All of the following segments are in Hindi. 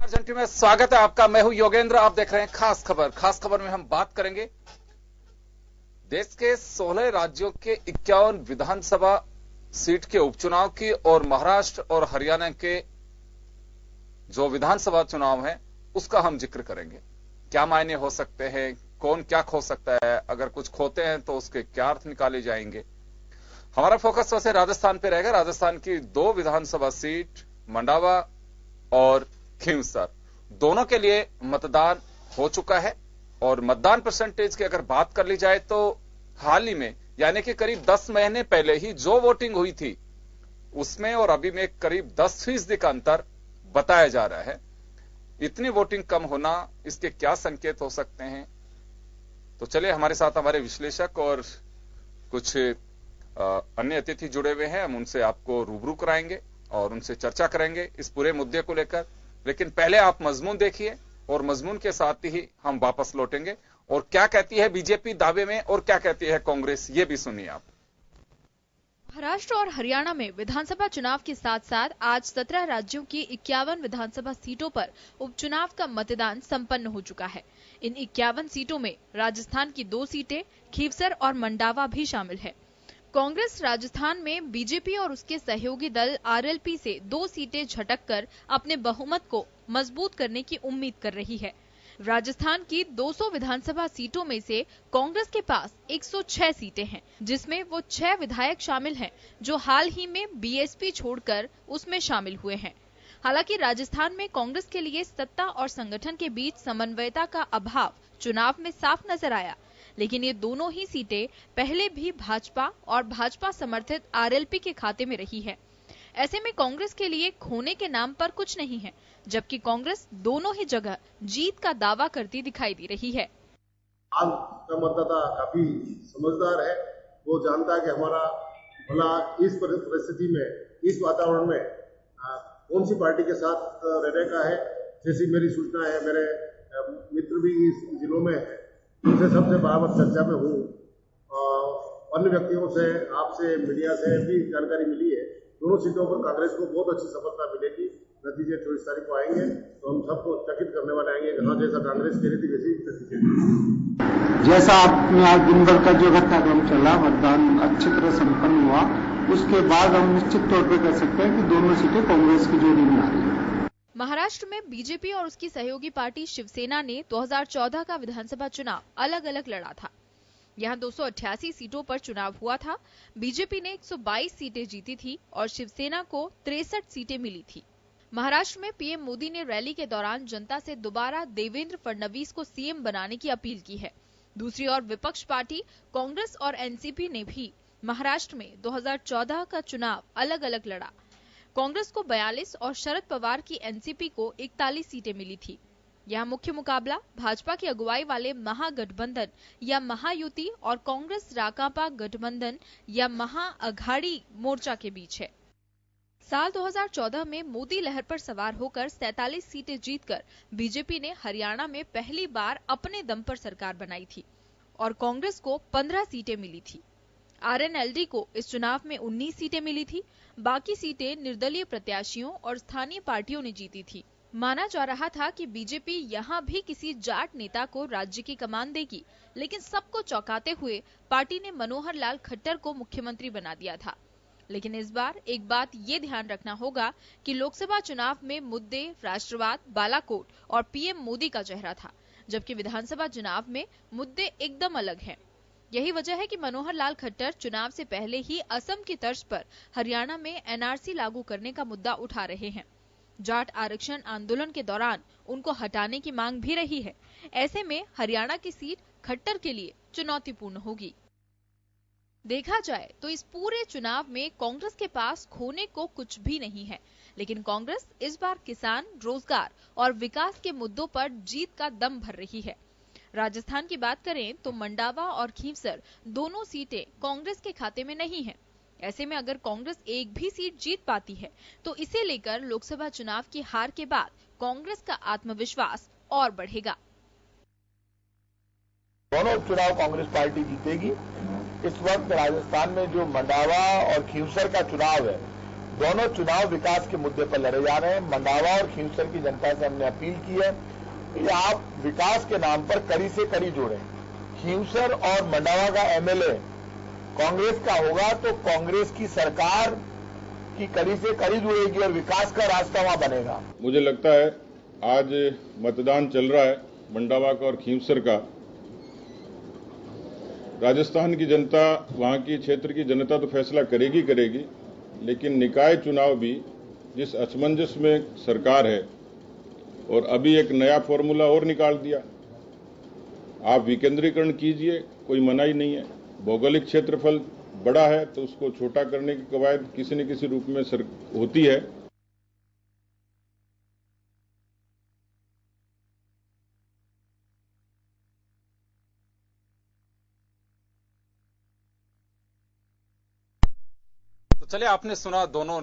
अर्जेंटी में स्वागत है आपका। मैं हूं योगेंद्र। आप देख रहे हैं खास खबर। खास खबर में हम बात करेंगे देश के 16 राज्यों के 51 विधानसभा सीट के उपचुनाव की और महाराष्ट्र और हरियाणा के जो विधानसभा चुनाव है उसका हम जिक्र करेंगे। क्या मायने हो सकते हैं, कौन क्या खो सकता है, अगर कुछ खोते हैं तो उसके क्या अर्थ निकाले जाएंगे। हमारा फोकस वैसे राजस्थान पे रहेगा। राजस्थान की 2 विधानसभा सीट मंडावा और खींवसर दोनों के लिए मतदान हो चुका है और मतदान परसेंटेज की अगर बात कर ली जाए तो हाल ही में यानी कि करीब 10 महीने पहले ही जो वोटिंग हुई थी उसमें और अभी में करीब 10% का अंतर बताया जा रहा है। इतनी वोटिंग कम होना, इसके क्या संकेत हो सकते हैं, तो चलिए हमारे साथ हमारे विश्लेषक और कुछ अन्य अतिथि जुड़े हुए हैं। हम उनसे आपको रूबरू कराएंगे और उनसे चर्चा करेंगे इस पूरे मुद्दे को लेकर। लेकिन पहले आप मजमून देखिए और मजमून के साथ ही हम वापस लौटेंगे। और क्या कहती है बीजेपी दावे में और क्या कहती है कांग्रेस, ये भी सुनिए आप। महाराष्ट्र और हरियाणा में विधानसभा चुनाव के साथ साथ आज 17 राज्यों की 51 विधानसभा सीटों पर उपचुनाव का मतदान संपन्न हो चुका है। इन 51 सीटों में राजस्थान की 2 सीटें खींवसर और मंडावा भी शामिल है। कांग्रेस राजस्थान में बीजेपी और उसके सहयोगी दल आरएलपी से 2 सीटें झटककर अपने बहुमत को मजबूत करने की उम्मीद कर रही है। राजस्थान की 200 विधानसभा सीटों में से कांग्रेस के पास 106 सीटें हैं, जिसमें वो 6 विधायक शामिल हैं जो हाल ही में बीएसपी छोड़कर उसमें शामिल हुए हैं। हालांकि राजस्थान में कांग्रेस के लिए सत्ता और संगठन के बीच समन्वयता का अभाव चुनाव में साफ नजर आया, लेकिन ये दोनों ही सीटें पहले भी भाजपा और भाजपा समर्थित आरएलपी के खाते में रही है। ऐसे में कांग्रेस के लिए खोने के नाम पर कुछ नहीं है, जबकि कांग्रेस दोनों ही जगह जीत का दावा करती दिखाई दे रही है। आज का मतदाता काफी समझदार है। वो जानता है कि हमारा भला इस परिस्थिति में, इस वातावरण में कौन सी पार्टी के साथ रहने का है। जैसी मेरी सूचना है, मेरे मित्र भी इस जिलों में है, उनसे सबसे बराबर चर्चा में हूँ। अन्य व्यक्तियों से, आपसे, मीडिया से भी जानकारी मिली है। दोनों सीटों पर कांग्रेस को बहुत अच्छी सफलता मिलेगी। नतीजे 24 तारीख को आएंगे तो हम सबको चकित करने वाले आएंगे। हाँ, जैसा कांग्रेस कह रही थी वैसे ही नतीजे। जैसा आपने आज दिन भर का जो घटनाक्रम चला, मतदान अच्छी तरह संपन्न हुआ, उसके बाद हम निश्चित तौर पर कह सकते हैं कि दोनों सीटें कांग्रेस की जोड़ी में आ रही है। महाराष्ट्र में बीजेपी और उसकी सहयोगी पार्टी शिवसेना ने 2014 का विधानसभा चुनाव अलग अलग लड़ा था। यहाँ 288 सीटों पर चुनाव हुआ था। बीजेपी ने 122 सीटें जीती थी और शिवसेना को 63 सीटें मिली थी। महाराष्ट्र में पीएम मोदी ने रैली के दौरान जनता से दोबारा देवेंद्र फडणवीस को सीएम बनाने की अपील की है। दूसरी ओर विपक्ष पार्टी कांग्रेस और एनसीपी ने भी महाराष्ट्र में 2014 का चुनाव अलग अलग लड़ा। कांग्रेस को 42 और शरद पवार की एनसीपी को 41 सीटें मिली थी। यह मुख्य मुकाबला भाजपा की अगुवाई वाले महागठबंधन या महायुति और कांग्रेस राकांपा गठबंधन या महाअघाड़ी मोर्चा के बीच है। साल 2014 में मोदी लहर पर सवार होकर 47 सीटें जीतकर बीजेपी ने हरियाणा में पहली बार अपने दम पर सरकार बनाई थी और कांग्रेस को 15 सीटें मिली थी। आरएनएलडी को इस चुनाव में 19 सीटें मिली थी। बाकी सीटें निर्दलीय प्रत्याशियों और स्थानीय पार्टियों ने जीती थी। माना जा रहा था कि बीजेपी यहां भी किसी जाट नेता को राज्य की कमान देगी, लेकिन सबको चौंकाते हुए पार्टी ने मनोहर लाल खट्टर को मुख्यमंत्री बना दिया था। लेकिन इस बार एक बात ये ध्यान रखना होगा कि लोकसभा चुनाव में मुद्दे राष्ट्रवाद, बालाकोट और पीएम मोदी का चेहरा था, जबकि विधानसभा चुनाव में मुद्दे एकदम अलग हैं। यही वजह है कि मनोहर लाल खट्टर चुनाव से पहले ही असम की तर्ज पर हरियाणा में एनआरसी लागू करने का मुद्दा उठा रहे हैं। जाट आरक्षण आंदोलन के दौरान उनको हटाने की मांग भी रही है। ऐसे में हरियाणा की सीट खट्टर के लिए चुनौतीपूर्ण होगी। देखा जाए तो इस पूरे चुनाव में कांग्रेस के पास खोने को कुछ भी नहीं है, लेकिन कांग्रेस इस बार किसान, रोजगार और विकास के मुद्दों पर जीत का दम भर रही है। राजस्थान की बात करें तो मंडावा और खींवसर दोनों सीटें कांग्रेस के खाते में नहीं है। ऐसे में अगर कांग्रेस एक भी सीट जीत पाती है तो इसे लेकर लोकसभा चुनाव की हार के बाद कांग्रेस का आत्मविश्वास और बढ़ेगा। दोनों चुनाव कांग्रेस पार्टी जीतेगी। इस वक्त राजस्थान में जो मंडावा और खींवसर का चुनाव है दोनों चुनाव विकास के मुद्दे पर लड़े जा रहे हैं। मंडावा और खींवसर की जनता से हमने अपील की है कि आप विकास के नाम पर कड़ी से कड़ी जोड़ें। खींवसर और मंडावा का एमएलए कांग्रेस का होगा तो कांग्रेस की सरकार की कड़ी से कड़ी जुड़ेगी और विकास का रास्ता वहां बनेगा। मुझे लगता है आज मतदान चल रहा है मंडावा का और खींवसर का। राजस्थान की जनता, वहां की क्षेत्र की जनता तो फैसला करेगी, लेकिन निकाय चुनाव भी जिस असमंजस में सरकार है और अभी एक नया फॉर्मूला और निकाल दिया। आप विकेंद्रीकरण कीजिए, कोई मनाही नहीं है। भौगोलिक क्षेत्रफल बड़ा है तो उसको छोटा करने की कवायद किसी न किसी रूप में होती है। तो चलिए, आपने सुना, दोनों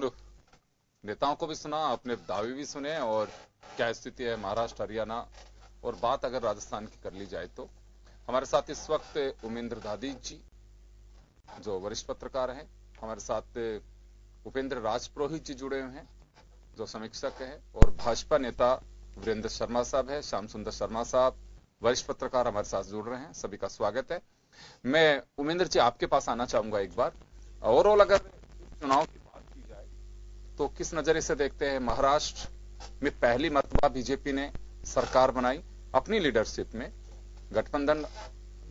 नेताओं को भी सुना, अपने दावे भी सुने और क्या स्थिति है महाराष्ट्र, हरियाणा और बात अगर राजस्थान की कर ली जाए तो हमारे साथ इस वक्त उमेंद्र दादी जी जो वरिष्ठ पत्रकार हैं, हमारे साथ उपेंद्र राजपुरोहित जी जुड़े हुए हैं जो समीक्षक हैं, और भाजपा नेता वीरेंद्र शर्मा साहब है, श्याम सुंदर शर्मा साहब वरिष्ठ पत्रकार हमारे साथ जुड़ रहे हैं। सभी का स्वागत है। मैं उमेंद्र जी आपके पास आना चाहूंगा एक बार। ओवरऑल अगर चुनाव की बात की जाए तो किस नजरिए से देखते हैं? महाराष्ट्र में पहली मर्तबा बीजेपी ने सरकार बनाई अपनी लीडरशिप में, गठबंधन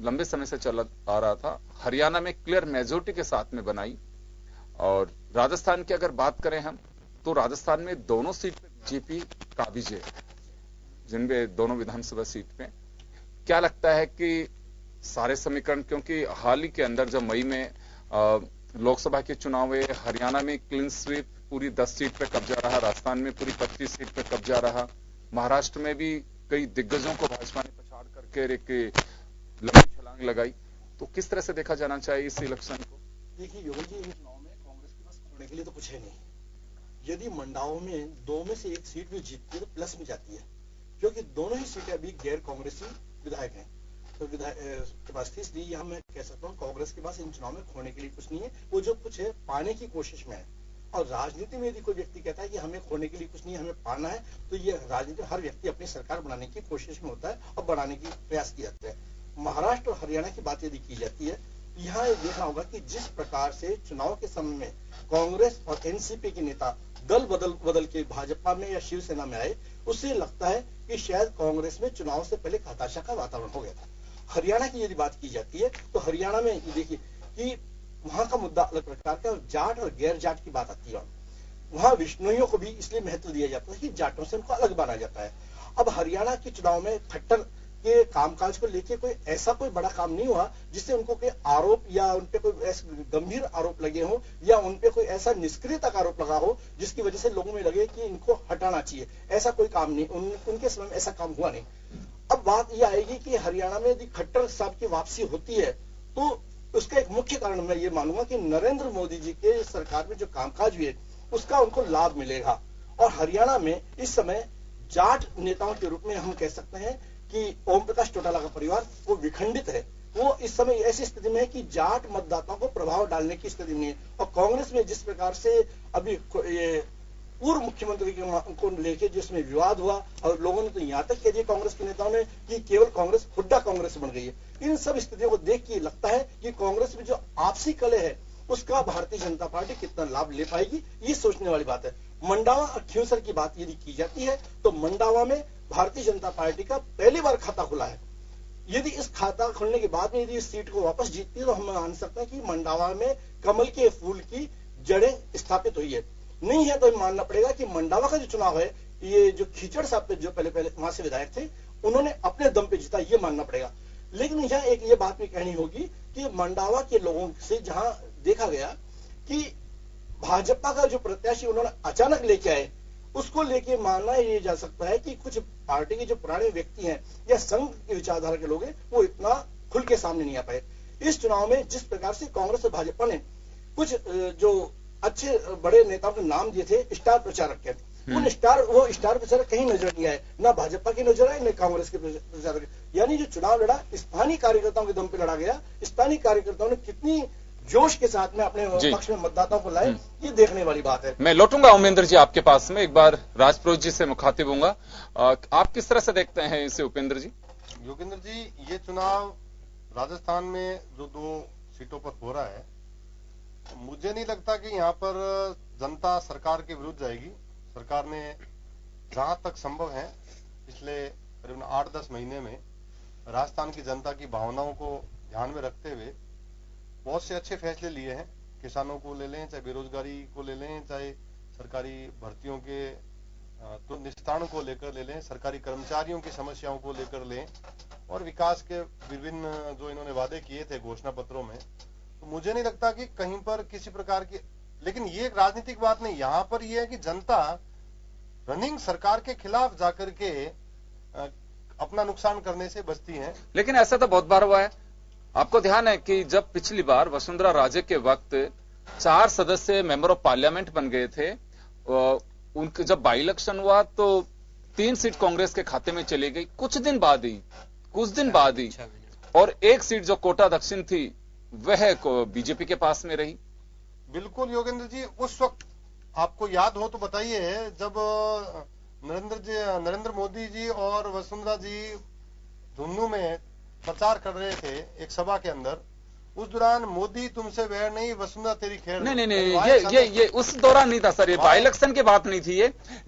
लंबे समय से चल आ रहा था। हरियाणा में क्लियर मेजोरिटी के साथ में बनाई, और राजस्थान की अगर बात करें हम तो राजस्थान में दोनों सीट पे बीजेपी का विजय, जिनमें दोनों विधानसभा सीट पे। क्या लगता है कि सारे समीकरण, क्योंकि हाल ही के अंदर जब मई में लोकसभा के चुनाव हुए, हरियाणा में क्लीन स्वीप पूरी 10 सीट पे कब्जा रहा, राजस्थान में पूरी 25 सीट पे कब्जा रहा, महाराष्ट्र में भी कई दिग्गजों को भाजपा ने पछाड़ करके एक लंबी छलांग लगाई। तो किस तरह से देखा जाना चाहिए इस इलेक्शन को? देखिए योगी जी, इन चुनाव में कांग्रेस के पास खोने के लिए तो कुछ है नहीं। यदि मंडाओं में 2 में से 1 सीट भी जीतती है तो प्लस में जाती है, क्योंकि दोनों ही सीटें अभी गैर कांग्रेसी विधायक हैं। तो विधायक इसलिए यह मैं कह सकता हूँ कांग्रेस के पास इन चुनाव में खोने के लिए कुछ नहीं है। वो जो कुछ है पाने की कोशिश में है। और राजनीति में यदि कोई व्यक्ति कहता है कि हमें खोने के लिए कुछ नहीं है, हमें पाना है, तो ये राजनीति हर व्यक्ति अपनी सरकार बनाने की कोशिश में होता है और बनाने की प्रयास किया जाता है। महाराष्ट्र और हरियाणा की बात यदि की जाती है, यहाँ देखना होगा कि जिस प्रकार से चुनाव के समय में कांग्रेस और एनसीपी के नेता दल बदल के भाजपा में या शिवसेना में आए, उससे लगता है कि शायद कांग्रेस में चुनाव से पहले हताशा का वातावरण हो गया था। हरियाणा की यदि बात की जाती है तो हरियाणा में ये देखिए कि वहां का मुद्दा अलग प्रकार का, जाट और गैर जाट की बात आती है। वहां विष्णुइयों को भी इसलिए महत्व दिया जाता है कि जाटों से उनको अलग माना जाता है। अब हरियाणा के चुनाव में खट्टर के कामकाज को लेके कोई बड़ा काम नहीं हुआ जिससे उनको कोई आरोप या उनपे कोई ऐसे गंभीर आरोप लगे हो या उनपे कोई ऐसा निष्क्रियता का आरोप लगा हो जिसकी वजह से लोगों में लगे कि इनको हटाना चाहिए। ऐसा कोई काम नहीं, उनके समय में ऐसा काम हुआ नहीं। अब बात यह आएगी कि हरियाणा में यदि खट्टर साहब की वापसी होती है तो उसका एक मुख्य कारण मैं ये मानूंगा कि नरेंद्र मोदी जी के सरकार में जो कामकाज हुए उसका उनको लाभ मिलेगा। और हरियाणा में इस समय जाट नेताओं के रूप में हम कह सकते हैं कि ओम प्रकाश चौटाला का परिवार वो विखंडित है। वो इस समय ऐसी स्थिति में है कि जाट मतदाताओं को प्रभाव डालने की स्थिति में है। और कांग्रेस में जिस प्रकार से अभी पूर्व मुख्यमंत्री को लेके जिसमें विवाद हुआ और लोगों ने तो यहां तक कह दिया कांग्रेस के नेताओं ने कि केवल कांग्रेस हुड्डा कांग्रेस बन गई है। इन सब स्थितियों को देख के लगता है कि कांग्रेस में जो आपसी कलह है उसका भारतीय जनता पार्टी कितना लाभ ले पाएगी, ये सोचने वाली बात है। मंडावा और खींवसर की बात यदि की जाती है तो मंडावा में भारतीय जनता पार्टी का पहली बार खाता खुला है। यदि इस खाता खुलने के बाद में यदि इस सीट को वापस जीतती है तो हम मान सकते हैं कि मंडावा में कमल के फूल की जड़ें स्थापित हुई है। नहीं है तो मानना पड़ेगा कि मंडावा का जो चुनाव है ये जो खीचड़ साहब जो पहले वहां से विधायक थे उन्होंने अपने दम पे जीता, ये मानना पड़ेगा। लेकिन यहाँ एक ये बात भी कहनी होगी कि मंडावा के लोगों से जहां देखा गया कि भाजपा का जो प्रत्याशी उन्होंने अचानक लेके आए उसको लेके मानना ये जा सकता है कि कुछ पार्टी के जो पुराने व्यक्ति हैं या संघ की विचारधारा के लोग हैं वो इतना खुल के सामने नहीं आ पाए। इस चुनाव में जिस प्रकार से कांग्रेस और भाजपा ने कुछ जो अच्छे बड़े नेताओं के नाम दिए थे स्टार प्रचारक के, वो स्टार प्रचारक कहीं नजर नहीं आए, ना भाजपा की नजर आए न कांग्रेस के प्रचारक। यानी जो चुनाव लड़ा स्थानीय कार्यकर्ताओं के दम पे लड़ा गया। स्थानीय कार्यकर्ताओं ने कितनी जोश के साथ में अपने पक्ष में मतदाताओं को लाए, ये देखने वाली बात है। मैं लौटूंगा उपेंद्र जी आपके पास में, एक बार राजपुरोहित जी से मुखातिब हूंगा। आप किस तरह से देखते हैं इसे उपेंद्र जी? योगेंद्र जी, ये चुनाव राजस्थान में जो 2 सीटों पर हो रहा है, मुझे नहीं लगता कि यहाँ पर जनता सरकार के विरुद्ध जाएगी। सरकार ने जहां तक संभव है पिछले करीबन 8-10 महीने में राजस्थान की जनता की भावनाओं को ध्यान में रखते हुए बहुत से अच्छे फैसले लिए हैं। किसानों को ले लें, चाहे बेरोजगारी को ले लें, चाहे सरकारी भर्तियों के तो निस्तारण को लेकर ले लें, सरकारी कर्मचारियों की समस्याओं को लेकर लें, और विकास के विभिन्न जो इन्होंने वादे किए थे घोषणा पत्रों में, तो मुझे नहीं लगता कि कहीं पर किसी प्रकार की, लेकिन ये एक राजनीतिक बात नहीं, यहाँ पर यह है कि जनता रनिंग सरकार के खिलाफ जाकर के अपना नुकसान करने से बचती है। लेकिन ऐसा तो बहुत बार हुआ है। आपको ध्यान है कि जब पिछली बार वसुंधरा राजे के वक्त 4 सदस्य मेंबर ऑफ पार्लियामेंट बन गए थे, उनके जब बाई इलेक्शन हुआ तो 3 सीट कांग्रेस के खाते में चली गई कुछ दिन बाद ही, और 1 सीट जो कोटा दक्षिण थी वह बीजेपी के पास में रही। बिल्कुल योगेंद्र जी, उस वक्त आपको याद हो तो बताइए, जब नरेंद्र मोदी जी और वसुंधरा जी झुंझुनू में प्रचार कर रहे थे एक सभा के अंदर, उस दौरान मोदी तुमसे वैर नहीं, वसुंधरा तेरी खैर नहीं, ये उस दौरान नहीं था सर, ये बाई इलेक्शन की बात नहीं थी,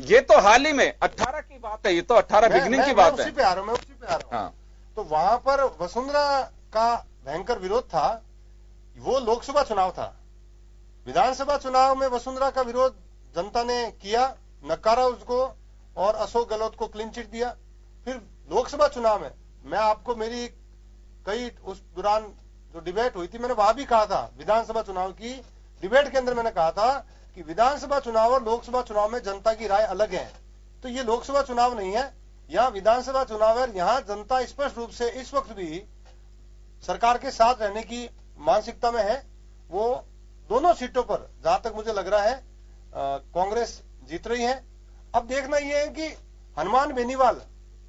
ये तो हाल ही में 18 की बात है, ये तो 18 बिगिनिंग की बात है। उसी पे आ रहा हूं। तो वहां पर वसुंधरा का भयंकर विरोध था। वो लोकसभा चुनाव था। विधानसभा चुनाव में वसुंधरा का विरोध जनता ने किया, नकारा उसको, और अशोक गहलोत को क्लीन चिट दिया। फिर लोकसभा चुनाव में मैं आपको मेरी कई उस दौरान जो डिबेट हुई थी, मैंने वहां भी कहा था, विधानसभा चुनाव की डिबेट के अंदर मैंने कहा था कि विधानसभा चुनाव और लोकसभा चुनाव में जनता की राय अलग है। तो ये लोकसभा चुनाव नहीं है, यहाँ विधानसभा चुनाव है। यहाँ जनता स्पष्ट रूप से इस वक्त भी सरकार के साथ रहने की मानसिकता में है। वो दोनों सीटों पर जहां तक मुझे लग रहा है कांग्रेस जीत रही है। अब देखना यह है कि हनुमान बेनीवाल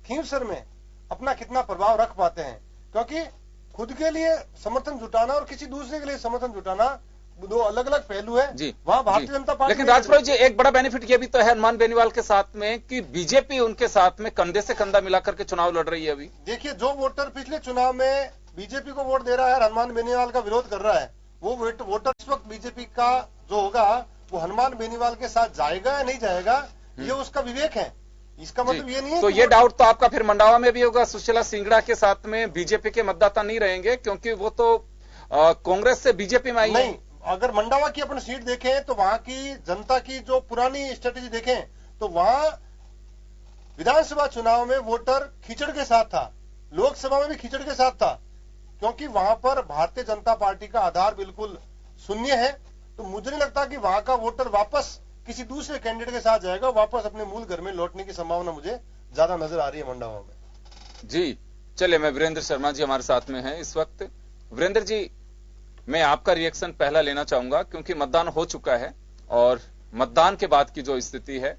खींवसर में अपना कितना प्रभाव रख पाते हैं, क्योंकि खुद के लिए समर्थन जुटाना और किसी दूसरे के लिए समर्थन जुटाना 2 अलग-अलग पहलू है। वहां भारतीय जनता पार्टी, लेकिन राजपुरोहित जी एक बड़ा बेनिफिट ये भी तो है हनुमान बेनीवाल के साथ में कि बीजेपी उनके साथ में कंधे से कंधा मिलाकर के चुनाव लड़ रही है। अभी देखिए, जो वोटर पिछले चुनाव में बीजेपी को वोट दे रहा है, हनुमान बेनीवाल का विरोध कर रहा है, वो वोटर इस वक्त बीजेपी का जो होगा वो हनुमान बेनीवाल के साथ जाएगा या नहीं जाएगा, ये उसका विवेक है। इसका मतलब ये नहीं है तो ये डाउट तो आपका फिर मंडावा में भी होगा, सुशीला सिंगड़ा के साथ में बीजेपी के मतदाता नहीं रहेंगे, क्योंकि वो तो कांग्रेस से बीजेपी में आई नहीं। अगर मंडावा की अपन सीट देखें तो वहां की जनता की जो पुरानी स्ट्रेटेजी देखें तो वहां विधानसभा चुनाव में वोटर खिचड़ के साथ था, लोकसभा में भी खिचड़ के साथ था, क्योंकि वहां पर भारतीय जनता पार्टी का आधार बिल्कुल शून्य है। तो मुझे नहीं लगता कि वहां का वोटर वापस किसी दूसरे कैंडिडेट के साथ जाएगा, वापस अपने मूल घर में लौटने की संभावना मुझे ज्यादा नजर आ रही है मंडावा में। जी चलिए, मैं वीरेंद्र शर्मा जी हमारे साथ में हैं इस वक्त। वीरेंद्र जी, मैं आपका रिएक्शन पहला लेना चाहूंगा, क्योंकि मतदान हो चुका है और मतदान के बाद की जो स्थिति है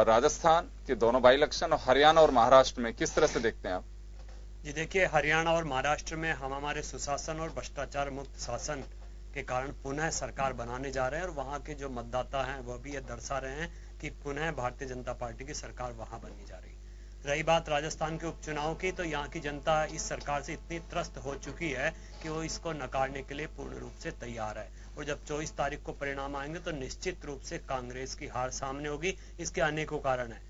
राजस्थान के दोनों बाई इलेक्शन और हरियाणा और महाराष्ट्र में, किस तरह से देखते हैं आप? जी देखिए, हरियाणा और महाराष्ट्र में हम हमारे सुशासन और भ्रष्टाचार मुक्त शासन के कारण पुनः सरकार बनाने जा रहे हैं, और वहां के जो मतदाता हैं वह भी ये दर्शा रहे हैं कि पुनः भारतीय जनता पार्टी की सरकार वहां बनने जा रही है। रही बात राजस्थान के उपचुनाव की, तो यहाँ की जनता इस सरकार से इतनी त्रस्त हो चुकी है कि वो इसको नकारने के लिए पूर्ण रूप से तैयार है, और जब 24 तारीख को परिणाम आएंगे तो निश्चित रूप से कांग्रेस की हार सामने होगी। इसके अनेकों कारण है।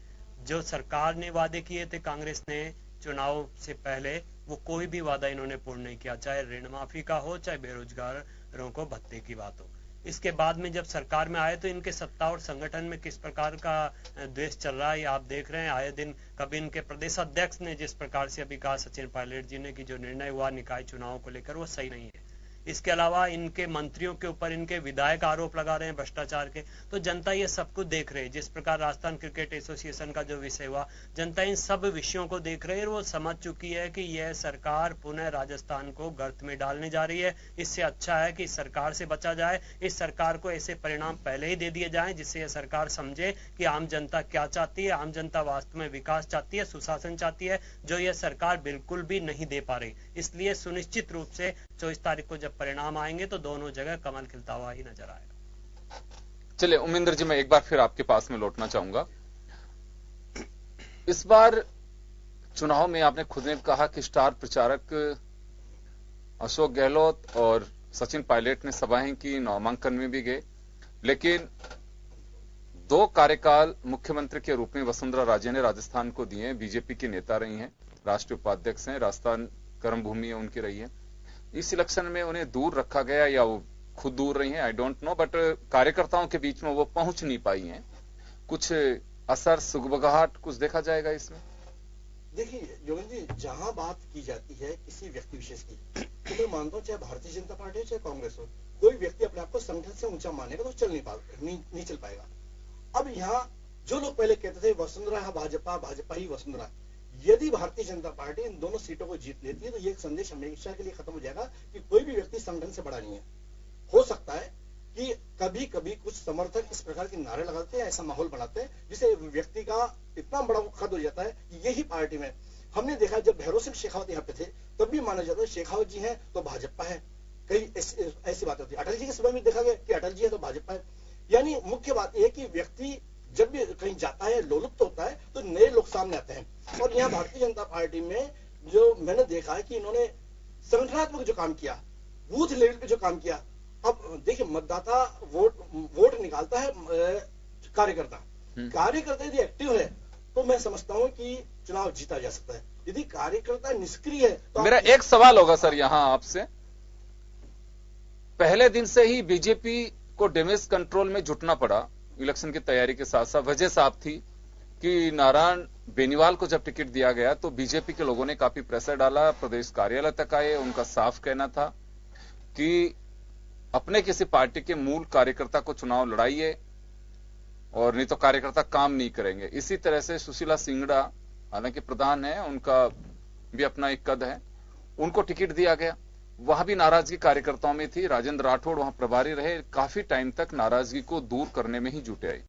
जो सरकार ने वादे किए थे कांग्रेस ने चुनाव से पहले, वो कोई भी वादा इन्होंने पूर्ण नहीं किया, चाहे ऋण माफी का हो, चाहे बेरोजगारों को भत्ते की बात हो। इसके बाद में जब सरकार में आए तो इनके सत्ता और संगठन में किस प्रकार का द्वेष चल रहा है, ये आप देख रहे हैं। आए दिन कभी इनके प्रदेश अध्यक्ष ने जिस प्रकार से अभी कहा सचिन पायलट जी ने कि जो निर्णय हुआ निकाय चुनाव को लेकर वो सही नहीं है। इसके अलावा इनके मंत्रियों के ऊपर इनके विधायक आरोप लगा रहे हैं भ्रष्टाचार के, तो जनता ये सब कुछ देख रही है। जिस प्रकार राजस्थान क्रिकेट एसोसिएशन का जो विषय हुआ, जनता इन सब विषयों को देख रही है और वो समझ चुकी है कि यह सरकार पुनः राजस्थान को गर्त में डालने जा रही है। इससे अच्छा है कि इस सरकार से बचा जाए, इस सरकार को ऐसे परिणाम पहले ही दे दिए जाएं जिससे यह सरकार समझे कि आम जनता क्या चाहती है। आम जनता वास्तव में विकास चाहती है, सुशासन चाहती है, जो यह सरकार बिल्कुल भी नहीं दे पा रही। इसलिए सुनिश्चित रूप से 24 तारीख को जब परिणाम आएंगे तो दोनों जगह कमल खिलता हुआ ही नजर आएगा। चलिए उमेंद्र जी, मैं एक बार फिर आपके पास में लौटना चाहूंगा। इस बार चुनाव में आपने खुद ने कहा कि स्टार प्रचारक अशोक गहलोत और सचिन पायलट ने सभाएं की, नामांकन में भी गए, लेकिन 2 कार्यकाल मुख्यमंत्री के रूप में वसुंधरा राजे ने राजस्थान को दिए हैं। बीजेपी की नेता रही हैं, राष्ट्रीय उपाध्यक्ष हैं, राजस्थान कर्मभूमि उनकी रही है। इस इलेक्शन में उन्हें दूर रखा गया या वो खुद दूर रही हैं, आई डोंट नो, बट कार्यकर्ताओं के बीच में वो पहुंच नहीं पाई हैं। कुछ असर, सुगबगाहट कुछ देखा जाएगा इसमें? देखिए योगेंद्र जी, जहां बात की जाती है किसी व्यक्ति विशेष की, तो मैं मानता हूं चाहे भारतीय जनता पार्टी हो चाहे कांग्रेस हो, कोई व्यक्ति अपने आप को संगठन से ऊंचा मानेगा तो चल नहीं चल पाएगा। अब यहाँ जो लोग पहले कहते थे वसुंधरा भाजपा, भाजपा ही वसुंधरा, यदि भारतीय जनता पार्टी इन दोनों सीटों को जीत लेती है तो ये एक संदेश हमेशा के लिए खत्म हो जाएगा कि कोई भी व्यक्ति संगठन से बड़ा नहीं है। हो सकता है कि कभी कभी कुछ समर्थक इस प्रकार के नारे लगाते हैं, ऐसा माहौल बनाते हैं जिससे व्यक्ति का इतना बड़ा खद हो जाता है कि यही पार्टी में। हमने देखा जब भैरव सिंह शेखावत यहाँ पे थे तब भी माना जाता है शेखावत जी हैं तो भाजपा है, कई ऐसी बात होती है। अटल जी के समय में देखा गया कि अटल जी है तो भाजपा है। यानी मुख्य बात यह है कि व्यक्ति जब भी कहीं जाता है, लोलुप्त होता है, तो नए लोग सामने आते हैं। और यहाँ भारतीय जनता पार्टी में जो मैंने देखा है कि इन्होंने संगठनात्मक जो काम किया, बूथ लेवल पे जो काम किया, अब देखिए मतदाता वोट निकालता है, कार्यकर्ता यदि एक्टिव है तो मैं समझता हूं कि चुनाव जीता जा सकता है। यदि कार्यकर्ता निष्क्रिय है तो मेरा एक सवाल होगा सर यहां आपसे, पहले दिन से ही बीजेपी को डैमेज कंट्रोल में जुटना पड़ा इलेक्शन की तैयारी के साथ साथ। वजह साफ थी कि नारायण बेनीवाल को जब टिकट दिया गया तो बीजेपी के लोगों ने काफी प्रेशर डाला, प्रदेश कार्यालय तक आए। उनका साफ कहना था कि अपने किसी पार्टी के मूल कार्यकर्ता को चुनाव लड़ाइए और नहीं तो कार्यकर्ता काम नहीं करेंगे। इसी तरह से सुशीला सिंगड़ा हालांकि प्रधान है, उनका भी अपना एक कद है, उनको टिकट दिया गया, वहां भी नाराजगी कार्यकर्ताओं में थी। राजेंद्र राठौड़ वहां प्रभारी रहे, काफी टाइम तक नाराजगी को दूर करने में ही जुटे आए।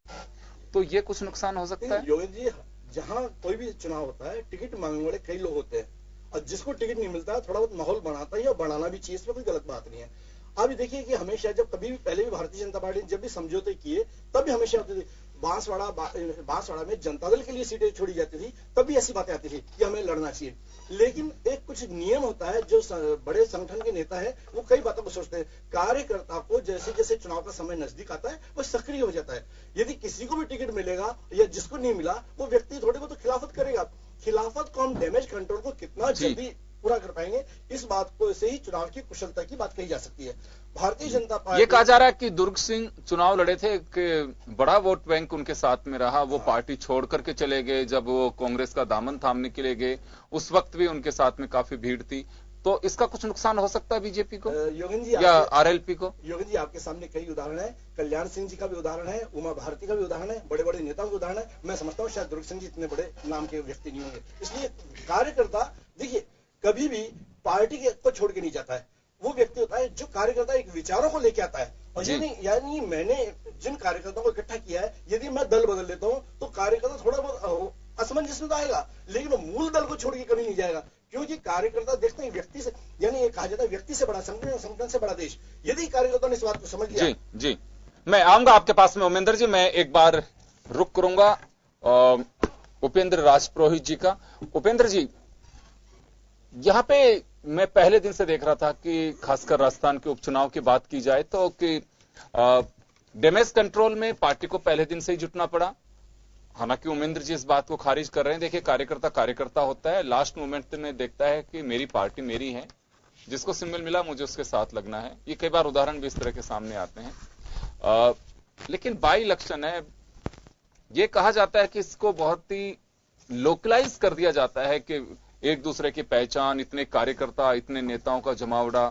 तो ये कुछ नुकसान हो सकता है? योगेंद्र जी, जहां कोई भी चुनाव होता है टिकट मांगने वाले कई लोग होते हैं और जिसको टिकट नहीं मिलता है थोड़ा बहुत माहौल बनाता है और बढ़ाना भी चाहिए, इसमें कोई गलत बात नहीं है। अभी देखिए कि हमेशा जब कभी भी पहले भी भारतीय जनता पार्टी ने जब भी समझौते किए तब भी हमेशा होती थी। बांसवाड़ा में जनता दल के लिए सीटें छोड़ी जाती थी, तब भी ऐसी बातें आती थी कि हमें लड़ना चाहिए। लेकिन एक कुछ नियम होता है, जो बड़े संगठन के नेता है वो कई बातों को सोचते हैं। कार्यकर्ता को जैसे जैसे चुनाव का समय नजदीक आता है वो सक्रिय हो जाता है। यदि किसी को भी टिकट मिलेगा या जिसको नहीं मिला वो व्यक्ति थोड़ी बहुत खिलाफत करेगा। खिलाफत को हम डैमेज कंट्रोल को कितना जल्दी पूरा कर पाएंगे, इस बात को से ही चुनाव की कुशलता की बात कही जा सकती है। भारतीय जनता पार्टी, ये कहा जा रहा है कि दुर्ग सिंह चुनाव लड़े थे कि बड़ा वोट बैंक उनके साथ में रहा, वो पार्टी छोड़ करके चले गए। जब वो कांग्रेस का दामन थामने के लिए गए उस वक्त भी उनके साथ में काफी भीड़ थी। तो इसका कुछ नुकसान हो सकता है बीजेपी को योगेंद्र जी या आरएलपी को? योगेंद्र जी, आपके सामने कई उदाहरण है, कल्याण सिंह जी का भी उदाहरण है, उमा भारती का भी उदाहरण है, बड़े बड़े नेताओं का उदाहरण है। मैं समझता हूँ शायद दुर्ग सिंह जी इतने बड़े नाम के व्यक्ति नहीं होंगे। इसलिए कार्यकर्ता देखिए कभी भी पार्टी को छोड़ के नहीं जाता है। वो व्यक्ति होता है जो कार्यकर्ता एक विचारों को लेके आता है। और यानी मैंने जिन कार्यकर्ताओं को इकट्ठा किया है, यदि मैं दल बदल लेता हूं तो कार्यकर्ता थोड़ा बहुत असमंजस में तो आएगा, लेकिन वो मूल दल को छोड़ के कभी नहीं जाएगा। क्योंकि कार्यकर्ता देखते हैं व्यक्ति से, यानी ये कहा जाता है व्यक्ति से बड़ा संगठन, संगठन से बड़ा देश। यदि कार्यकर्ता ने इस बात को समझ लिया। जी मैं आऊंगा आपके पास में उमेंद्र जी। मैं एक बार रुक करूंगा उपेंद्र राजपुरोहित जी का। उपेंद्र जी, यहां पे मैं पहले दिन से देख रहा था कि खासकर राजस्थान के उपचुनाव की बात की जाए तो कि डैमेज कंट्रोल में पार्टी को पहले दिन से ही जुटना पड़ा। हालांकि उमेंद्र जी इस बात को खारिज कर रहे हैं। देखिए कार्यकर्ता होता है, लास्ट मोमेंट में देखता है कि मेरी पार्टी मेरी है, जिसको सिंबल मिला मुझे उसके साथ लगना है। ये कई बार उदाहरण भी इस तरह के सामने आते हैं। लेकिन बाई इलेक्शन है, ये कहा जाता है कि इसको बहुत ही लोकलाइज कर दिया जाता है कि एक दूसरे की पहचान, इतने कार्यकर्ता, इतने नेताओं का जमावड़ा,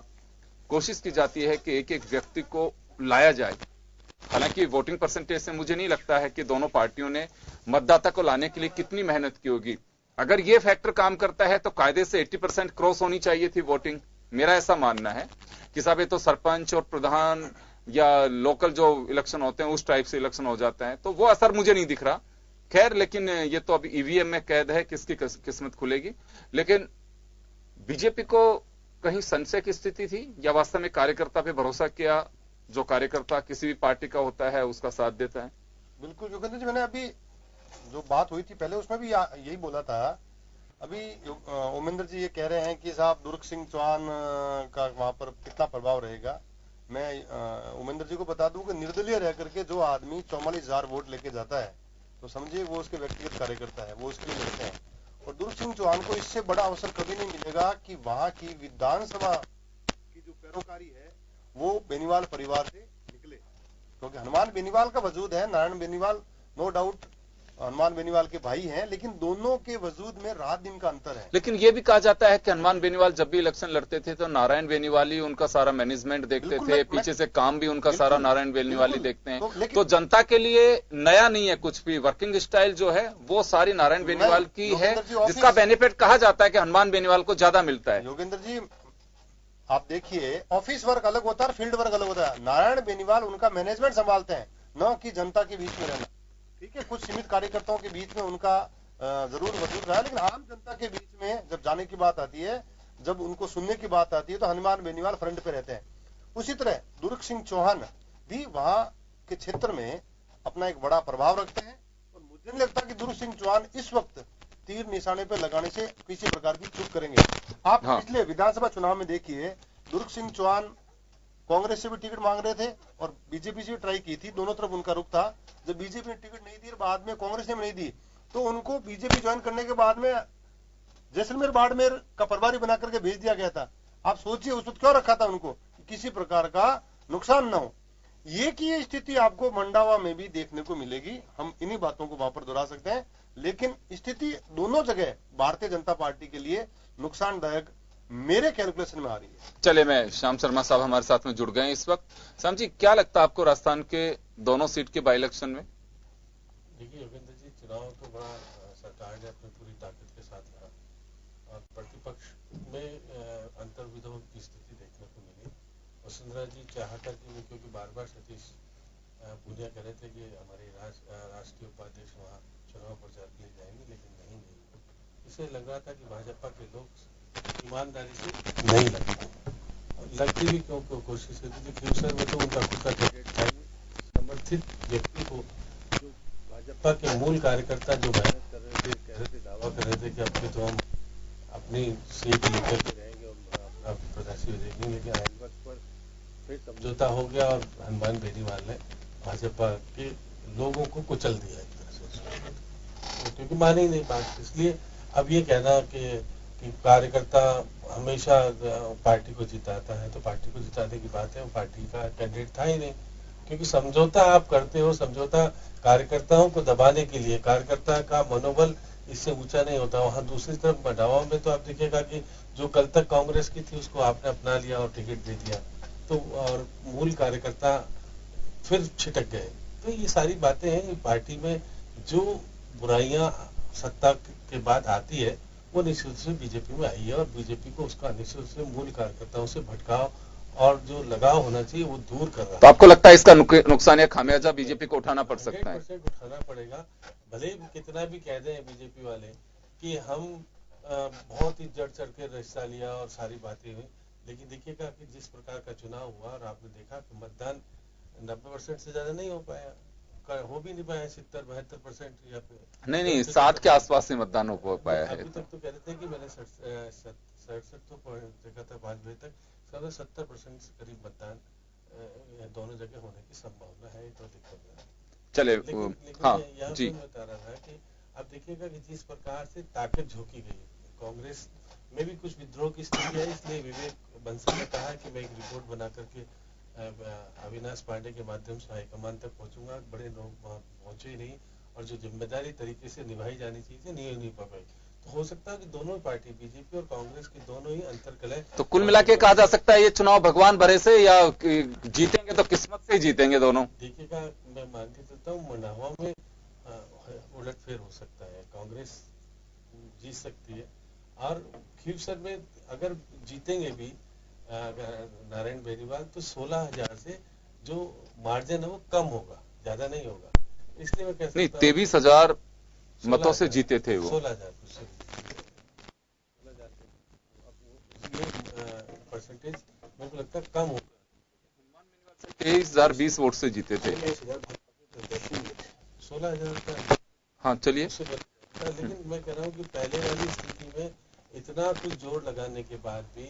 कोशिश की जाती है कि एक एक व्यक्ति को लाया जाए। हालांकि वोटिंग परसेंटेज से मुझे नहीं लगता है कि दोनों पार्टियों ने मतदाता को लाने के लिए कितनी मेहनत की होगी। अगर ये फैक्टर काम करता है तो कायदे से 80% क्रॉस होनी चाहिए थी वोटिंग। मेरा ऐसा मानना है कि साहब ये तो सरपंच और प्रधान या लोकल जो इलेक्शन होते हैं उस टाइप से इलेक्शन हो जाता है, तो वो असर मुझे नहीं दिख रहा। खैर, लेकिन ये तो अभी ईवीएम में कैद है, किसकी किस्मत खुलेगी। लेकिन बीजेपी को कहीं संशय की स्थिति थी या वास्तव में कार्यकर्ता पे भरोसा किया? जो कार्यकर्ता किसी भी पार्टी का होता है उसका साथ देता है। बिल्कुल योगेंद्र जी, मैंने अभी जो बात हुई थी पहले उसमें भी यही बोला था। अभी ओमेंद्र जी ये कह रहे हैं कि साहब दुर्ग सिंह चौहान का वहां पर कितना प्रभाव रहेगा। मैं ओमेंद्र जी को बता दूं कि निर्दलीय रह करके जो आदमी 44,000 वोट लेके जाता है तो समझिए वो उसके व्यक्तिगत कार्यकर्ता है, वो उसके लिए लड़ते हैं। और दुर्ग सिंह चौहान को इससे बड़ा अवसर कभी नहीं मिलेगा कि वहां की विधानसभा की जो पैरोकारी है वो बेनीवाल परिवार से निकले, क्योंकि हनुमान बेनीवाल का वजूद है। नारायण बेनीवाल नो डाउट हनुमान बेनीवाल के भाई हैं, लेकिन दोनों के वजूद में रात दिन का अंतर है। लेकिन ये भी कहा जाता है कि हनुमान बेनीवाल जब भी इलेक्शन लड़ते थे तो नारायण बेनीवाल ही उनका सारा मैनेजमेंट देखते थे, पीछे से काम भी उनका सारा नारायण बेनीवाल ही देखते हैं। तो जनता के लिए नया नहीं है कुछ भी, वर्किंग स्टाइल जो है वो सारी नारायण बेनीवाल की है, जिसका बेनिफिट कहा जाता है कि हनुमान बेनीवाल को ज्यादा मिलता है। योगेंद्र जी आप देखिए, ऑफिस वर्क अलग होता है और फील्ड वर्क अलग होता है। नारायण बेनीवाल उनका मैनेजमेंट संभालते हैं, न कि जनता के बीच में रहना। ठीक है, कुछ सीमित कार्यकर्ताओं के बीच में उनका जरूर वजूद रहा, लेकिन आम जनता के बीच में जब जाने की बात आती है, जब उनको सुनने की बात आती है तो हनुमान बेनीवाल फ्रंट पे रहते हैं। उसी तरह दुर्ग सिंह चौहान भी वहां के क्षेत्र में अपना एक बड़ा प्रभाव रखते हैं और मुझे नहीं लगता कि दुर्ग सिंह चौहान इस वक्त तीर निशाने पे लगाने से किसी प्रकार की चूक करेंगे। आप पिछले विधानसभा चुनाव में देखिए, दुर्ग सिंह चौहान कांग्रेस से भी टिकट मांग रहे थे और बीजेपी से भी ट्राई की थी, दोनों तरफ उनका रुख था। जब बीजेपी ने टिकट नहीं दी और बाद में कांग्रेस ने भी नहीं दी तो उनको बीजेपी ज्वाइन करने के बाद में जैसलमेर बाड़मेर का प्रभारी बना करके भेज दिया गया था। आप सोचिए उस वक्त क्यों रखा था उनको, किसी प्रकार का नुकसान न हो। ये की ये स्थिति आपको मंडावा में भी देखने को मिलेगी। हम इन्हीं बातों को वहां पर दोहरा सकते हैं, लेकिन स्थिति दोनों जगह भारतीय जनता पार्टी के लिए नुकसानदायक मेरे कैलकुलेशन में आ रही है। चले, मैं श्याम शर्मा साहब हमारे साथ में जुड़ गए हैं इस वक्त। श्याम जी, क्या लगता है आपको राजस्थान के दोनों सीट के बाई इलेक्शन में? देखिए योगेंद्र जी, चुनाव तो बड़ा सरकार ने अपनी पूरी ताकत के साथ लड़ा और प्रतिपक्ष में अंतर्विरोध की स्थिति देखने को मिली। वसुंधरा जी चाह करके, क्योंकि बार बार सतीश पूनिया कह रहे थे कि हमारे राष्ट्रीय उपाध्यक्ष वहाँ चुनाव प्रचार के लिए जाएंगे, लेकिन नहीं गए। इसे लग रहा था कि भाजपा के लोग ईमानदारी से नहीं लगती भी, क्योंकि कोशिश होती थी फ्यूचर में तो उनका खुद का कैंडिडेट चाहिए, समर्थित व्यक्ति को। जो भाजपा के मूल कार्यकर्ता जो मेहनत कर रहे थे, कह रहे थे, दावा कर रहे थे कि अब तो हम अपनी सीट लेकर के रहेंगे और अपना प्रत्याशी देखेंगे, लेकिन आइन वक्त पर फिर समझौता हो गया और हनुमान बेनीवाल ने भाजपा के लोगों को कुचल दिया एक तरह से, क्योंकि माने ही नहीं बात। इसलिए अब ये कहना कि कार्यकर्ता हमेशा पार्टी को जिताता है, तो पार्टी को जिताने की बात है, वो पार्टी का कैंडिडेट था ही नहीं। क्योंकि समझौता आप करते हो, समझौता कार्यकर्ताओं को दबाने के लिए, कार्यकर्ता का मनोबल इससे ऊंचा नहीं होता। वहां दूसरी तरफ मंडावा में तो आप देखिएगा कि जो कल तक कांग्रेस की थी उसको आपने अपना लिया और टिकट दे दिया, तो और मूल कार्यकर्ता फिर छिटक गए। तो ये सारी बातें हैं, पार्टी में जो बुराइयां सत्ता के बाद आती है वो निश्चित रूप से बीजेपी में आई है और बीजेपी को उसका निश्चित रूप से मूल कार्यकर्ताओं से भटकाव और जो लगाव होना चाहिए वो दूर कर रहा है। तो आपको लगता है इसका नुकसान या खामियाजा बीजेपी को उठाना पड़ सकता है? 100% उठाना पड़ेगा। भले कितना भी कह दें बीजेपी वाले कि हम बहुत ही जड़ चढ़ के हिस्सा लिया और सारी बातें हुई, लेकिन देखिएगा कि जिस प्रकार का चुनाव हुआ और आपने देखा कि मतदान 90% से ज्यादा नहीं हो पाया, हो भी नहीं पाया, 70-72% या फिर नहीं 60 के आसपास ही मतदान हो पाया है। अभी तक तो कह रहे थे कि मैंने 67 तो देखा था 5 बजे तक, 70% से करीब मतदान दोनों जगह होने की संभावना है, तो दिक्कत है। चले, हाँ जी, मैं बता रहा था कि अब देखिएगा कि जिस प्रकार से ताकत झोंकी गई, कांग्रेस में भी कुछ विद्रोह की स्थिति है। इसलिए विवेक बंसल ने कहा कि मैं एक रिपोर्ट बना करके अविनाश पांडे के माध्यम से हाईकमान तक पहुंचूंगा। बड़े लोग वहां पहुंचे ही नहीं और जो जिम्मेदारी तरीके से निभाई जानी चाहिए नहीं पा पाई। तो हो सकता है कि दोनों पार्टी, बीजेपी और कांग्रेस की, दोनों ही अंतरकलह। तो कुल मिला के कहा जा सकता है ये चुनाव भगवान भरोसे या जीतेंगे तो किस्मत से ही जीतेंगे दोनों? देखिएगा, मैं मान के चलता हूँ मंडावा में उलटफेर हो सकता है, कांग्रेस जीत सकती है और खीवसर में अगर जीतेंगे भी नारायण बेनीवाल तो 16,000 से जो मार्जिन है वो कम होगा, ज्यादा नहीं होगा। इसलिए मैं कह सकता हूं 23,000 मतों से जीते थे वो। 16,000 परसेंटेज मेरे को लगता है कम हो 23,020 वोट से जीते थे। 16,000 हाँ चलिए। लेकिन मैं कह रहा हूँ कि पहले वाली स्थिति में इतना कुछ जोर लगाने के बाद भी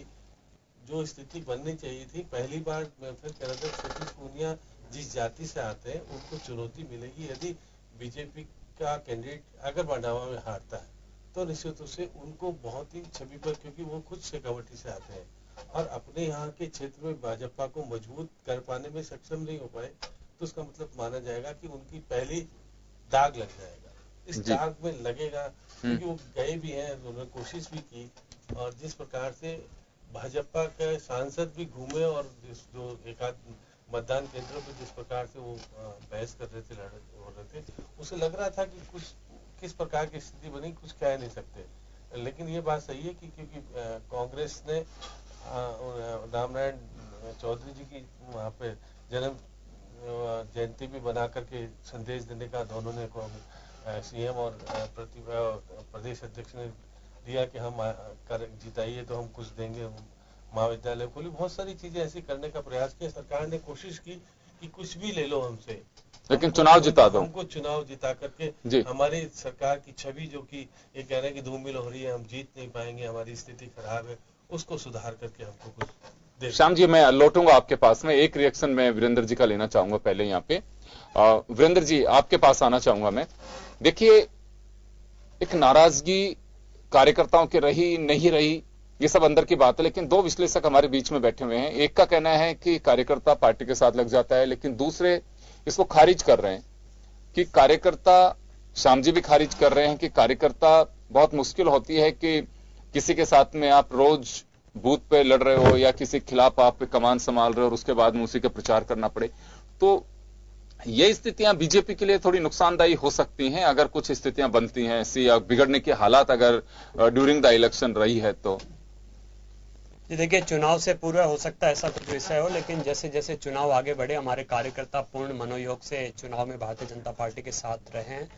जो स्थिति बननी चाहिए थी, पहली बार मैं फिर कह रहा था सतीश पूनिया जिस जाति से आते हैं उनको चुनौती मिलेगी। यदि बीजेपी का कैंडिडेट अगर मंडावा में हारता है तो निश्चित रूप से उनको बहुत ही छवि पर, क्योंकि वो खुद शेखावटी से आते हैं और अपने यहाँ के क्षेत्र में भाजपा को मजबूत कर पाने में सक्षम नहीं हो पाए, तो उसका मतलब माना जाएगा कि उनकी पहली दाग लग जाएगा। इस दाग में लगेगा क्योंकि वो गए भी हैं, उन्होंने कोशिश भी की और जिस प्रकार से भाजपा के सांसद भी घूमे और जो एक आध मतदान केंद्रों पर जिस प्रकार से वो बहस कर रहे थे, लड़ रहे थे, उसे लग रहा था कि कुछ किस प्रकार की स्थिति बनी कुछ कह नहीं सकते। लेकिन ये बात सही है कि क्योंकि कांग्रेस ने रामनारायण चौधरी जी की वहाँ पे जन्म जयंती भी बना करके संदेश देने का दोनों ने सीएम और प्रदेश अध्यक्ष ने दिया कि हम जिताइए तो हम कुछ देंगे, महाविद्यालय खोली, बहुत सारी चीजें ऐसी करने का प्रयास किया। सरकार ने कोशिश की कि कुछ भी ले लो हमसे, लेकिन चुनाव जिता दो, हमको चुनाव जिता करके हमारी सरकार की छवि जो कि ये कह रहे हैं कि धूमिल हो रही है, हम जीत नहीं पाएंगे, हमारी स्थिति खराब है, उसको सुधार करके हमको कुछ दे। श्याम जी मैं लौटूंगा आपके पास में, एक रिएक्शन मैं वीरेंद्र जी का लेना चाहूंगा पहले यहाँ पे। वीरेंद्र जी आपके पास आना चाहूंगा मैं। देखिए एक नाराजगी कार्यकर्ताओं की रही नहीं रही ये सब अंदर की बात है, लेकिन दो विश्लेषक हमारे बीच में बैठे हुए हैं। एक का कहना है कि कार्यकर्ता पार्टी के साथ लग जाता है, लेकिन दूसरे इसको खारिज कर रहे हैं कि कार्यकर्ता, श्याम जी भी खारिज कर रहे हैं कि कार्यकर्ता बहुत मुश्किल होती है कि किसी के साथ में आप रोज बूथ पे लड़ रहे हो या किसी के खिलाफ आप कमान संभाल रहे हो और उसके बाद में उसी का प्रचार करना पड़े। तो ये स्थितियां बीजेपी के लिए थोड़ी नुकसानदायी हो सकती हैं अगर कुछ स्थितियां बनती हैं ऐसी, या बिगड़ने की हालात अगर ड्यूरिंग द इलेक्शन रही है तो। देखिए चुनाव से पूर्व हो सकता है ऐसा कुछ विषय हो, लेकिन जैसे जैसे चुनाव आगे बढ़े हमारे कार्यकर्ता पूर्ण मनोयोग से चुनाव में भारतीय जनता पार्टी के साथ रहे हैं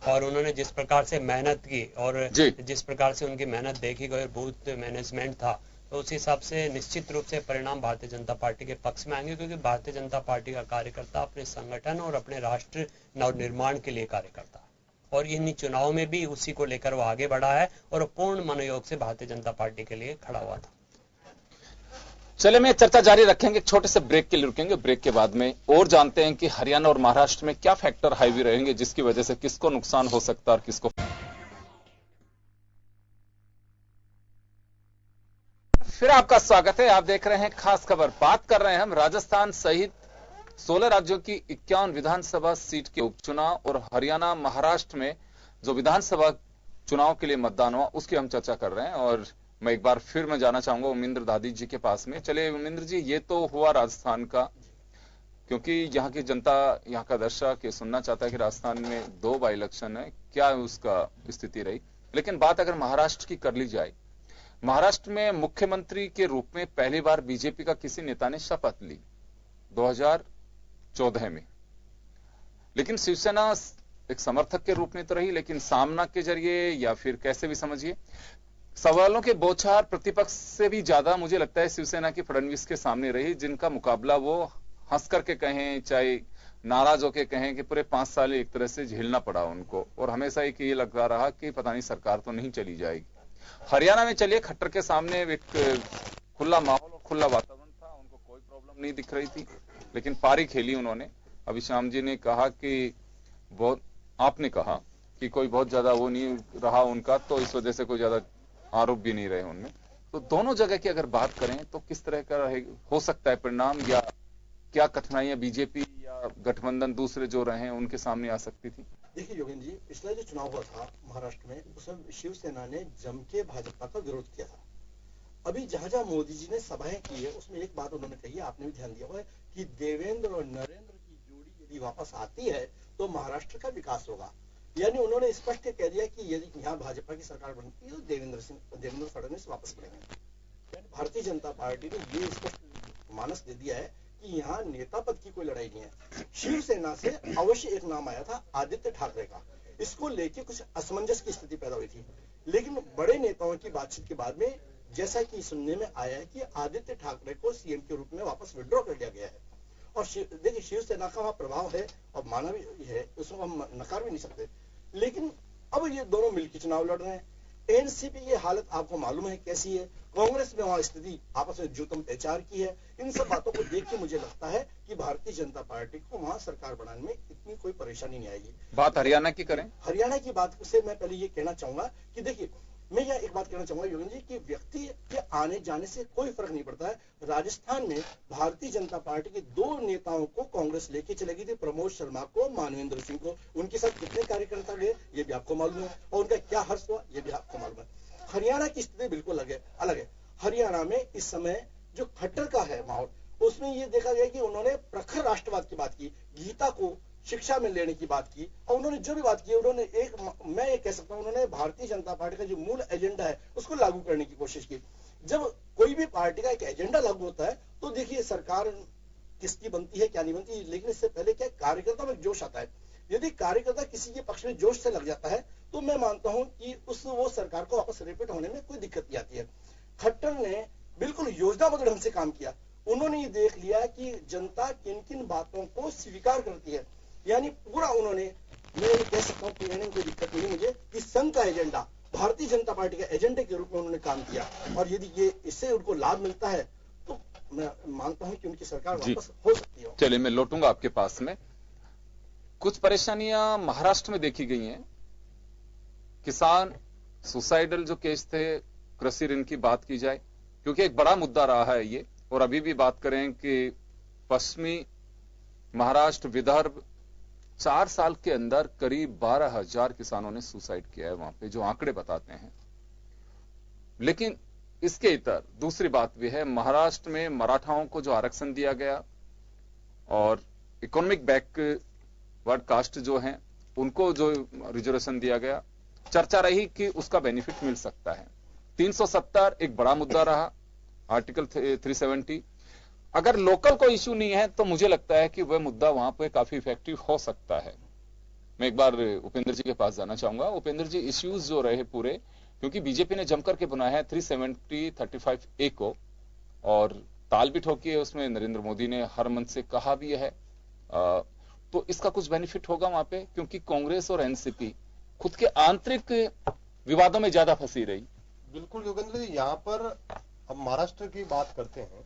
और उन्होंने जिस प्रकार से मेहनत की और जिस प्रकार से उनकी मेहनत देखी गई, बूथ मैनेजमेंट था, तो उस हिसाब से निश्चित रूप से परिणाम भारतीय जनता पार्टी के पक्ष में आएंगे, क्योंकि भारतीय जनता पार्टी का कार्यकर्ता अपने संगठन और अपने राष्ट्र नवनिर्माण के लिए कार्य करता है और इन चुनाव में भी उसी को लेकर वो आगे बढ़ा है और पूर्ण मनोयोग से भारतीय जनता पार्टी के लिए खड़ा हुआ था। चले मैं चर्चा जारी रखेंगे, छोटे से ब्रेक के लिए रुकेंगे, ब्रेक के बाद में और जानते हैं कि हरियाणा और महाराष्ट्र में क्या फैक्टर हाईवी रहेंगे जिसकी वजह से किसको नुकसान हो सकता है और किसको। फिर आपका स्वागत है, आप देख रहे हैं खास खबर। बात कर रहे हैं हम राजस्थान सहित 16 राज्यों की 51 विधानसभा सीट के उपचुनाव और हरियाणा महाराष्ट्र में जो विधानसभा चुनाव के लिए मतदान हुआ उसकी हम चर्चा कर रहे हैं। और मैं एक बार फिर मैं जाना चाहूंगा उमिंद्र दादी जी के पास में। चलिए उमिंद्र जी, ये तो हुआ राजस्थान का, क्योंकि यहाँ की जनता, यहाँ का दर्शक ये सुनना चाहता है कि राजस्थान में 2 बाई इलेक्शन है, क्या उसका स्थिति रही। लेकिन बात अगर महाराष्ट्र की कर ली जाए, महाराष्ट्र में मुख्यमंत्री के रूप में पहली बार बीजेपी का किसी नेता ने शपथ ली 2014 में, लेकिन शिवसेना एक समर्थक के रूप में तो रही, लेकिन सामना के जरिए या फिर कैसे भी समझिए, सवालों के बौछार प्रतिपक्ष से भी ज्यादा मुझे लगता है शिवसेना की फडणवीस के सामने रही, जिनका मुकाबला वो हंस करके कहें चाहे नाराज होकर कहें कि पूरे 5 साल एक तरह से झेलना पड़ा उनको, और हमेशा एक ये लगता रहा कि पता नहीं सरकार तो नहीं चली जाएगी। हरियाणा में चलिए खट्टर के सामने एक खुला माहौल और खुला वातावरण था, उनको कोई प्रॉब्लम नहीं दिख रही थी, लेकिन पारी खेली उन्होंने। अभी श्याम जी ने कहा कि बहुत, आपने कहा कि कोई बहुत ज्यादा वो नहीं रहा उनका, तो इस वजह से कोई ज्यादा आरोप भी नहीं रहे उनमें। तो दोनों जगह की अगर बात करें तो किस तरह का हो सकता है परिणाम, या क्या कठिनाइयां बीजेपी या गठबंधन दूसरे जो रहे उनके सामने आ सकती थी? देखिए योगेंद्र जी, पिछला जो चुनाव हुआ था महाराष्ट्र में, उसमें शिवसेना ने जम के भाजपा का विरोध किया था। अभी जहां जहां मोदी जी ने सभाएं की है उसमें एक बात उन्होंने कही है, आपने भी ध्यान दिया होगा, कि देवेंद्र और नरेंद्र की जोड़ी यदि वापस आती है तो महाराष्ट्र का विकास होगा। यानी उन्होंने स्पष्ट कह दिया कि यदि यहाँ भाजपा की सरकार बनती है तो देवेंद्र फडणवीस वापस बढ़ेंगे। भारतीय जनता पार्टी ने ये स्पष्ट मानस दे दिया है कि यहाँ नेता पद की कोई लड़ाई नहीं है। शिवसेना से अवश्य एक नाम आया था आदित्य ठाकरे का, इसको लेके कुछ असमंजस की स्थिति पैदा हुई थी, लेकिन बड़े नेताओं की बातचीत के बाद में जैसा कि सुनने में आया है कि आदित्य ठाकरे को सीएम के रूप में वापस विड्रॉ कर लिया गया है। और देखिए शिवसेना का वहां प्रभाव है और माना भी है, उसको हम नकार भी नहीं सकते। लेकिन अब ये दोनों मिलकर चुनाव लड़ रहे हैं। एनसीपी की हालत आपको मालूम है कैसी है, कांग्रेस में वहां स्थिति आपस में जूतम पैचार की है। इन सब बातों को देख के मुझे लगता है कि भारतीय जनता पार्टी को वहां सरकार बनाने में इतनी कोई परेशानी नहीं आएगी। बात हरियाणा की करें, हरियाणा की बात से मैं पहले ये कहना चाहूंगा कि देखिए, मैं यह एक बात कहना चाहूंगा योगेंद्र जी कि व्यक्ति के आने जाने से कोई फर्क नहीं पड़ता है। राजस्थान में भारतीय जनता पार्टी के 2 नेताओं को कांग्रेस लेके चलेगी थी, प्रमोद शर्मा को, मानवेंद्र सिंह को। उनके साथ कितने कार्यकर्ता गए ये भी आपको मालूम है, और उनका क्या हर्ष हुआ ये भी आपको मालूम है। हरियाणा की स्थिति बिल्कुल अलग है। हरियाणा में इस समय जो खट्टर का है माहौल, उसमें ये देखा गया कि उन्होंने प्रखर राष्ट्रवाद की बात की, गीता को शिक्षा में लेने की बात की, और उन्होंने जो भी बात की उन्होंने मैं ये कह सकता हूं, उन्होंने भारतीय जनता पार्टी का जो मूल एजेंडा है उसको लागू करने की कोशिश की। जब कोई भी पार्टी का एक एजेंडा लागू होता है तो देखिए सरकार किसकी बनती है क्या नहीं बनती, लेकिन इससे पहले क्या कार्यकर्ता में जोश आता है। यदि कार्यकर्ता किसी के पक्ष में जोश से लग जाता है तो मैं मानता हूं कि वो सरकार को वापस रिपीट होने में कोई दिक्कत नहीं आती है। खट्टर ने बिल्कुल योजनाबद्ध ढंग से काम किया। उन्होंने ये देख लिया कि जनता किन किन बातों को स्वीकार करती है, यानी पूरा उन्होंने, मैं ये कह सकता हूँ कहने में कोई दिक्कत नहीं मुझे कि संघ का एजेंडा भारतीय जनता पार्टी के एजेंडे के रूप में उन्होंने काम किया, और यदि ये इससे उनको लाभ मिलता है तो मैं मानता हूं कि उनकी सरकार वापस हो सकती है। चलिए मैं लौटूंगा आपके पास में। कुछ परेशानियां महाराष्ट्र में देखी गई हैं। किसान सुसाइडल जो केस थे, कृषि ऋण की बात की जाए क्योंकि एक बड़ा मुद्दा रहा है ये, और अभी भी बात करें कि पश्चिमी महाराष्ट्र, विदर्भ 4 साल के अंदर करीब 12,000 किसानों ने सुसाइड किया है वहां पे, जो आंकड़े बताते हैं। लेकिन इसके इतर दूसरी बात भी है, महाराष्ट्र में मराठाओं को जो आरक्षण दिया गया और इकोनॉमिक बैकवर्ड कास्ट जो हैं उनको जो रिजर्वेशन दिया गया, चर्चा रही कि उसका बेनिफिट मिल सकता है। 370 एक बड़ा मुद्दा रहा, आर्टिकल 370। अगर लोकल कोई इश्यू नहीं है तो मुझे लगता है कि वह मुद्दा वहां पे काफी इफेक्टिव हो सकता है। मैं एक बार उपेंद्र जी के पास जाना चाहूंगा। उपेंद्र जी, इश्यूज जो रहे पूरे, क्योंकि बीजेपी ने जमकर के बनाया है 370-35A को, और ताल भी ठोकी है उसमें, नरेंद्र मोदी ने हर मन से कहा भी है, तो इसका कुछ बेनिफिट होगा वहां पे, क्योंकि कांग्रेस और एनसीपी खुद के आंतरिक विवादों में ज्यादा फंसी रही। बिल्कुल योगेंद्र जी, यहाँ पर अब महाराष्ट्र की बात करते हैं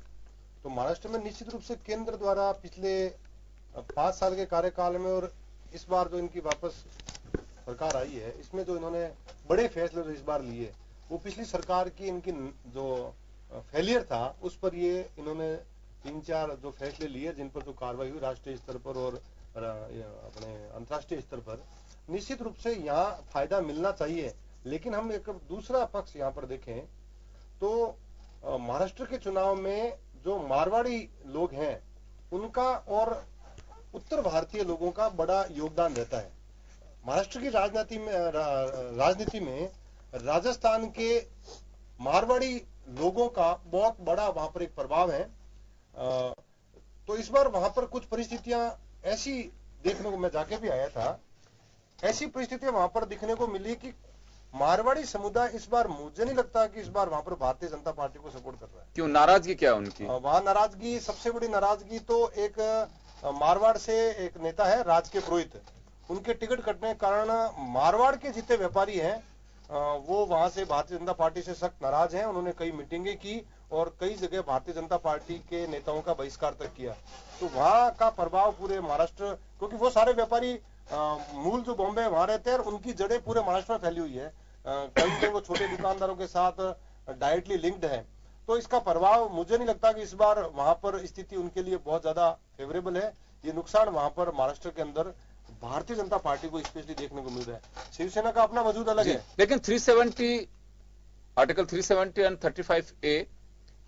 तो महाराष्ट्र में निश्चित रूप से केंद्र द्वारा पिछले 5 साल के कार्यकाल में और इस बार जो इनकी वापस सरकार आई है, इसमें जो इन्होंने बड़े फैसले जो इस बार लिए, वो पिछली सरकार की इनकी जो फेलियर था उस पर ये इन्होंने 3-4 जो फैसले लिए, जिन पर जो कार्रवाई हुई राष्ट्रीय स्तर पर और अपने अंतर्राष्ट्रीय स्तर पर, निश्चित रूप से यहाँ फायदा मिलना चाहिए। लेकिन हम एक दूसरा पक्ष यहाँ पर देखें तो महाराष्ट्र के चुनाव में जो मारवाड़ी लोग हैं उनका और उत्तर भारतीय लोगों का बड़ा योगदान रहता है। महाराष्ट्र की राजनीति में राजस्थान के मारवाड़ी लोगों का बहुत बड़ा वहां पर एक प्रभाव है। तो इस बार वहां पर कुछ परिस्थितियां ऐसी देखने को, मैं जाके भी आया था, ऐसी परिस्थितियां वहां पर दिखने को मिली कि मारवाड़ी समुदाय इस बार, मुझे नहीं लगता कि इस बार वहां पर भारतीय जनता पार्टी को सपोर्ट कर रहा है। क्यों, नाराजगी क्या उनकी? वहां नाराजगी, सबसे बड़ी नाराजगी तो एक मारवाड़ से एक नेता है राज के पुरोहित, उनके टिकट कटने के कारण मारवाड़ के जितने व्यापारी हैं वो वहां से भारतीय जनता पार्टी से सख्त नाराज हैं। उन्होंने कई मीटिंगें की और कई जगह भारतीय जनता पार्टी के नेताओं का बहिष्कार तक किया। तो वहां का प्रभाव पूरे महाराष्ट्र, क्योंकि वो सारे व्यापारी मूल जो बॉम्बे वहां रहते हैं, उनकी जड़ें पूरे महाराष्ट्र में फैली हुई है। कई तो वो छोटे दुकानदारों के साथ डायरेक्टली लिंक्ड है। तो इसका प्रभाव मुझे नहीं लगता कि इस बार वहां पर स्थिति उनके लिए बहुत ज्यादा फेवरेबल है। ये नुकसान वहां पर महाराष्ट्र के अंदर भारतीय जनता पार्टी को स्पेशली देखने को मिल रहा है। शिवसेना का अपना वजूद अलग है। लेकिन 370, आर्टिकल 370 एंड 35A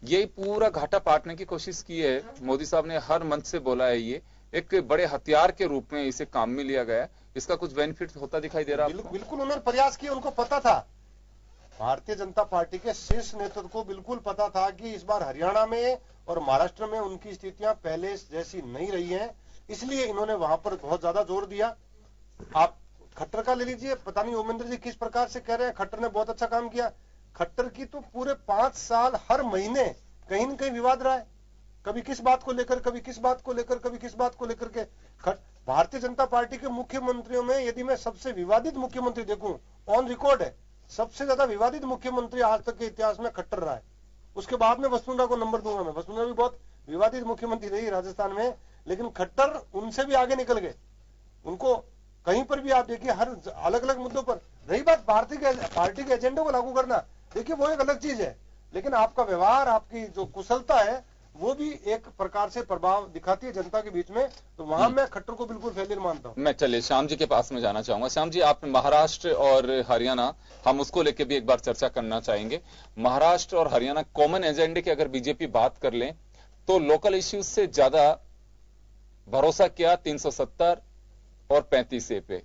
ये पूरा घाटा पाटने की कोशिश की है। मोदी साहब ने हर मंच से बोला है, ये एक बड़े हथियार के रूप में इसे काम में लिया गया है। इसका कुछ बेनिफिट होता दिखाई दे रहा है? बिल्कुल उन्होंने प्रयास किया, उनको पता था, भारतीय जनता पार्टी के शीर्ष नेतृत्व को बिल्कुल पता था कि इस बार हरियाणा में और महाराष्ट्र में उनकी स्थितियां पहले जैसी नहीं रही हैं, इसलिए इन्होंने वहां पर बहुत ज्यादा जोर दिया। आप खट्टर का ले लीजिए, पता नहीं ओमेंद्र जी किस प्रकार से कह रहे हैं, खट्टर ने बहुत अच्छा काम किया। खट्टर की तो पूरे 5 साल हर महीने कहीं न कहीं विवाद रहा है, कभी किस बात को लेकर, कभी किस बात को लेकर, कभी किस बात को लेकर के। भारतीय जनता पार्टी के मुख्यमंत्रियों में यदि मैं सबसे विवादित मुख्यमंत्री देखूं, ऑन रिकॉर्ड है, सबसे ज्यादा विवादित मुख्यमंत्री आज तक के इतिहास में खट्टर रहा है। उसके बाद में वसुंधरा को नंबर दूंगा मैं। वसुंधरा भी बहुत विवादित मुख्यमंत्री रही राजस्थान में, लेकिन खट्टर उनसे भी आगे निकल गए। उनको कहीं पर भी आप देखिए, हर अलग अलग मुद्दों पर। रही बात पार्टी के एजेंडे को लागू करना, देखिए वो एक अलग चीज है, लेकिन आपका व्यवहार, आपकी जो कुशलता है, वो भी एक प्रकार से प्रभाव दिखाती है जनता के बीच में। तो वहां मैं खट्टर को बिल्कुल फेलियर मानता हूं। मैं चलिए श्याम जी के पास में जाना चाहूंगा। श्याम जी, आप महाराष्ट्र और हरियाणा, हम उसको लेके भी एक बार चर्चा करना चाहेंगे। महाराष्ट्र और हरियाणा कॉमन एजेंडे की अगर बीजेपी बात कर लें तो लोकल इश्यूज से ज्यादा भरोसा किया 370 और 35 पे।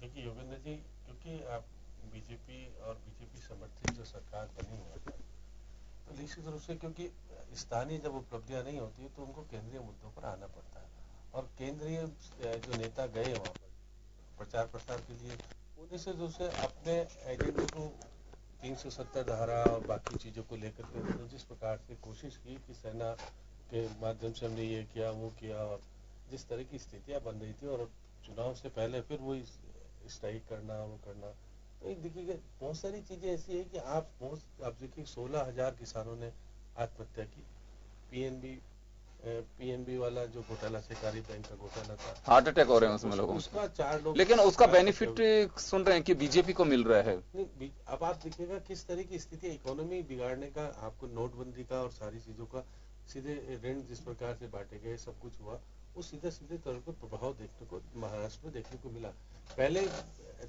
देखिए योगेंद्र जी, क्योंकि आप बीजेपी और बीजेपी समर्थित जो सरकार बनी है, तो निश्चित रूप से क्योंकि स्थानीय जब उपलब्धियां नहीं होती तो उनको केंद्रीय मुद्दों पर आना पड़ता है। और केंद्रीय जो नेता गए वहां पर प्रचार प्रसार के लिए, वो निश्चित रूप से अपने एजेंडे को 370 धारा और बाकी चीजों को लेकर के उन्होंने जिस प्रकार से कोशिश की कि सेना के माध्यम से हमने ये किया वो किया, और जिस तरह की स्थितियां बन रही थी, और चुनाव से पहले फिर वो स्ट्राइक करना, वो करना, तो एक देखिए बहुत सारी चीजें ऐसी है कि आप देखिए 16,000 किसानों ने आत्महत्या की। पीएनबी वाला जो घोटाला, सहकारी बैंक का घोटाला था, हार्ट अटैक हो रहे हैं उसमें लोगों उसका 4 लोग, लेकिन उसका बेनिफिट सुन रहे हैं कि बीजेपी को मिल रहा है। नहीं, अब आप देखिएगा किस तरह की स्थिति, इकोनॉमी बिगाड़ने का, आपको नोटबंदी का और सारी चीजों का सीधे ऋण जिस प्रकार से बांटे गए, सब कुछ हुआ, वो सीधे तौर पर प्रभाव देखने को महाराष्ट्र में देखने को मिला। पहले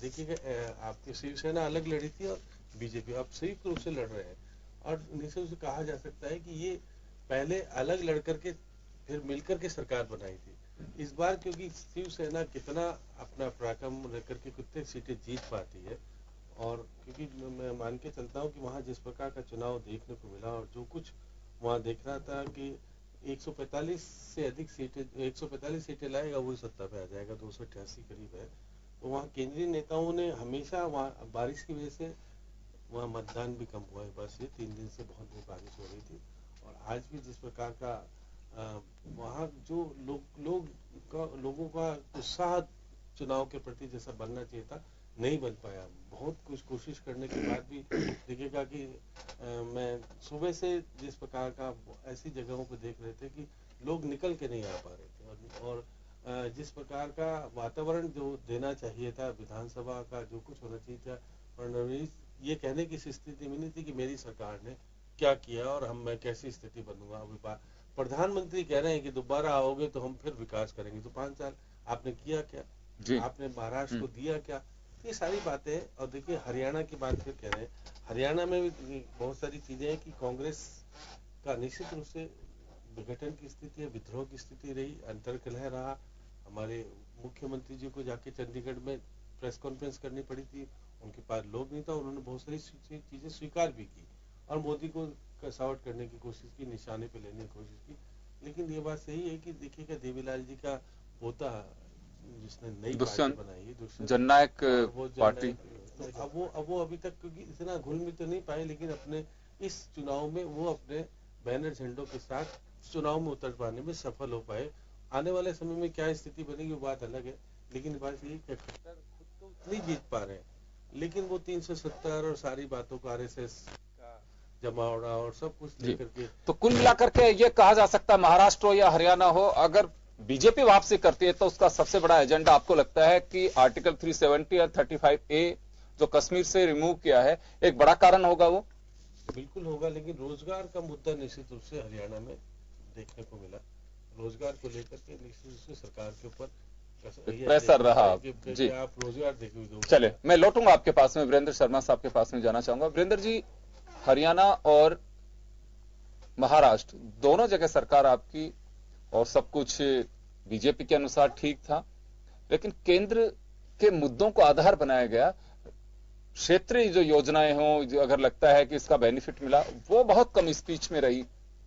देखिएगा आपकी शिवसेना अलग लड़ी थी और बीजेपी अब संयुक्त रूप से लड़ रहे हैं, और निश्चित रूप से कहा जा सकता है कि ये पहले अलग लड़ करके फिर मिलकर के सरकार बनाई थी। इस बार क्योंकि शिवसेना कितना अपना पराक्रम लेकर के कितने सीटें जीत पाती है, और क्योंकि मैं मान के चलता हूँ कि वहाँ जिस प्रकार का चुनाव देखने को मिला, और जो कुछ वहाँ देख रहा था कि 145 से अधिक सीटें, 145 सीटें लाएगा वही सत्ता पे आ जाएगा, 288 करीब है। तो वहाँ केंद्रीय नेताओं ने हमेशा, वहाँ बारिश की वजह से वहाँ मतदान भी कम हुआ है, बस ये 3 दिन से बहुत बारिश हो रही थी। और आज भी जिस प्रकार का वहाँ जो लोगों का उत्साह चुनाव के प्रति जैसा बनना चाहिए था, नहीं बन पाया। बहुत कुछ कोशिश करने के बाद भी देखिएगा कि मैं सुबह से जिस प्रकार का ऐसी जगहों को देख रहे थे कि लोग निकल के नहीं आ पा रहे थे, और जिस प्रकार का वातावरण जो देना चाहिए था विधानसभा का, जो कुछ होना चाहिए था, फडणवीस ये कहने की स्थिति में नहीं थी कि मेरी सरकार ने क्या किया और मैं कैसी स्थिति बनूंगा। अभी प्रधानमंत्री कह रहे हैं कि दोबारा आओगे तो हम फिर विकास करेंगे। तो 5 साल आपने किया क्या? आपने महाराष्ट्र को दिया क्या? ये सारी बातें। और देखिए हरियाणा की बात फिर कह रहे हैं, हरियाणा में भी बहुत सारी चीजें हैं कि कांग्रेस का निश्चित रूप से विघटन की स्थिति है, विद्रोह की स्थिति रही, अंतर्कलह रहा। हमारे मुख्यमंत्री जी को जाके चंडीगढ़ में प्रेस कॉन्फ्रेंस करनी पड़ी थी, उनके पास लोग नहीं था, उन्होंने बहुत सारी चीजें स्वीकार भी की और मोदी को कसावट करने की कोशिश की, निशाने पे लेने की कोशिश की। लेकिन ये बात सही है कि देखिएगा देवीलाल जी का पोता जिसने नई पार्टी बनाई है, जननायक पार्टी, तो अब वो अभी तक क्योंकि इतना घुल मिल तो नहीं पाए, लेकिन अपने इस चुनाव में वो अपने बैनर झंडों के साथ चुनाव में उतर पाने में सफल हो पाए। आने वाले समय में क्या स्थिति बनेगी वो बात अलग है, लेकिन बात ये कि खट्टर खुद तो नहीं जीत पा रहे, लेकिन वो 370 और सारी बातों को आरएसएस का जमावड़ा और सब कुछ लेकर के, तो कुल मिलाकर के ये कहा जा सकता है महाराष्ट्र हो या हरियाणा हो, अगर बीजेपी वापसी करती है तो उसका सबसे बड़ा एजेंडा आपको लगता है कि आर्टिकल 370 या 35A जो कश्मीर से रिमूव किया है एक बड़ा कारण होगा? वो बिल्कुल होगा, लेकिन रोजगार का मुद्दा निश्चित रूप से हरियाणा में देखने को मिला। रोजगार को लेकर के निश्चित रूप से सरकार के ऊपर प्रेशर रहा जी। आप रोजगार देखिए। चले मैं लौटूंगा आपके पास में, वीरेंद्र शर्मा साहब के पास में जाना चाहूंगा। वीरेंद्र जी, हरियाणा और महाराष्ट्र दोनों जगह सरकार आपकी और सब कुछ बीजेपी के अनुसार ठीक था, लेकिन केंद्र के मुद्दों को आधार बनाया गया। क्षेत्रीय जो योजनाएं हों, जो अगर लगता है कि इसका बेनिफिट मिला, वो बहुत कम स्पीच में रही।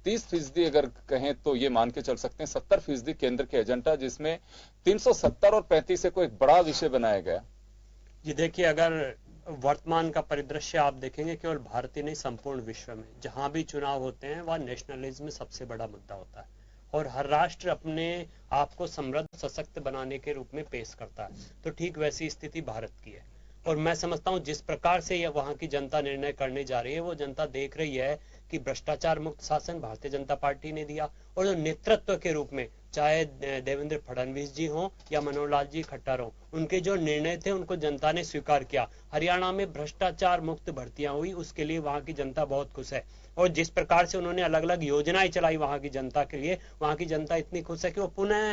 30% अगर कहें तो ये मान के चल सकते हैं 70% केंद्र के एजेंडा, जिसमें 370 और 35 को एक बड़ा विषय बनाया गया। जी देखिए, अगर वर्तमान का परिदृश्य आप देखेंगे केवल भारत ही नहीं संपूर्ण विश्व में जहां भी चुनाव होते हैं वहां नेशनलिज्म सबसे बड़ा मुद्दा होता है और हर राष्ट्र अपने आप को समृद्ध सशक्त बनाने के रूप में पेश करता है। तो ठीक वैसी स्थिति भारत की है और मैं समझता हूं जिस प्रकार से यह वहां की जनता निर्णय करने जा रही है वो जनता देख रही है कि भ्रष्टाचार मुक्त शासन भारतीय जनता पार्टी ने दिया और जो नेतृत्व के रूप में चाहे देवेंद्र फडणवीस जी हों या मनोहर लाल जी खट्टर हों उनके जो निर्णय थे उनको जनता ने स्वीकार किया। हरियाणा में भ्रष्टाचार मुक्त भर्तियां हुई उसके लिए वहां की जनता बहुत खुश है और जिस प्रकार से उन्होंने अलग अलग योजनाएं चलाई वहां की जनता के लिए वहां की जनता इतनी खुश है कि वो पुनः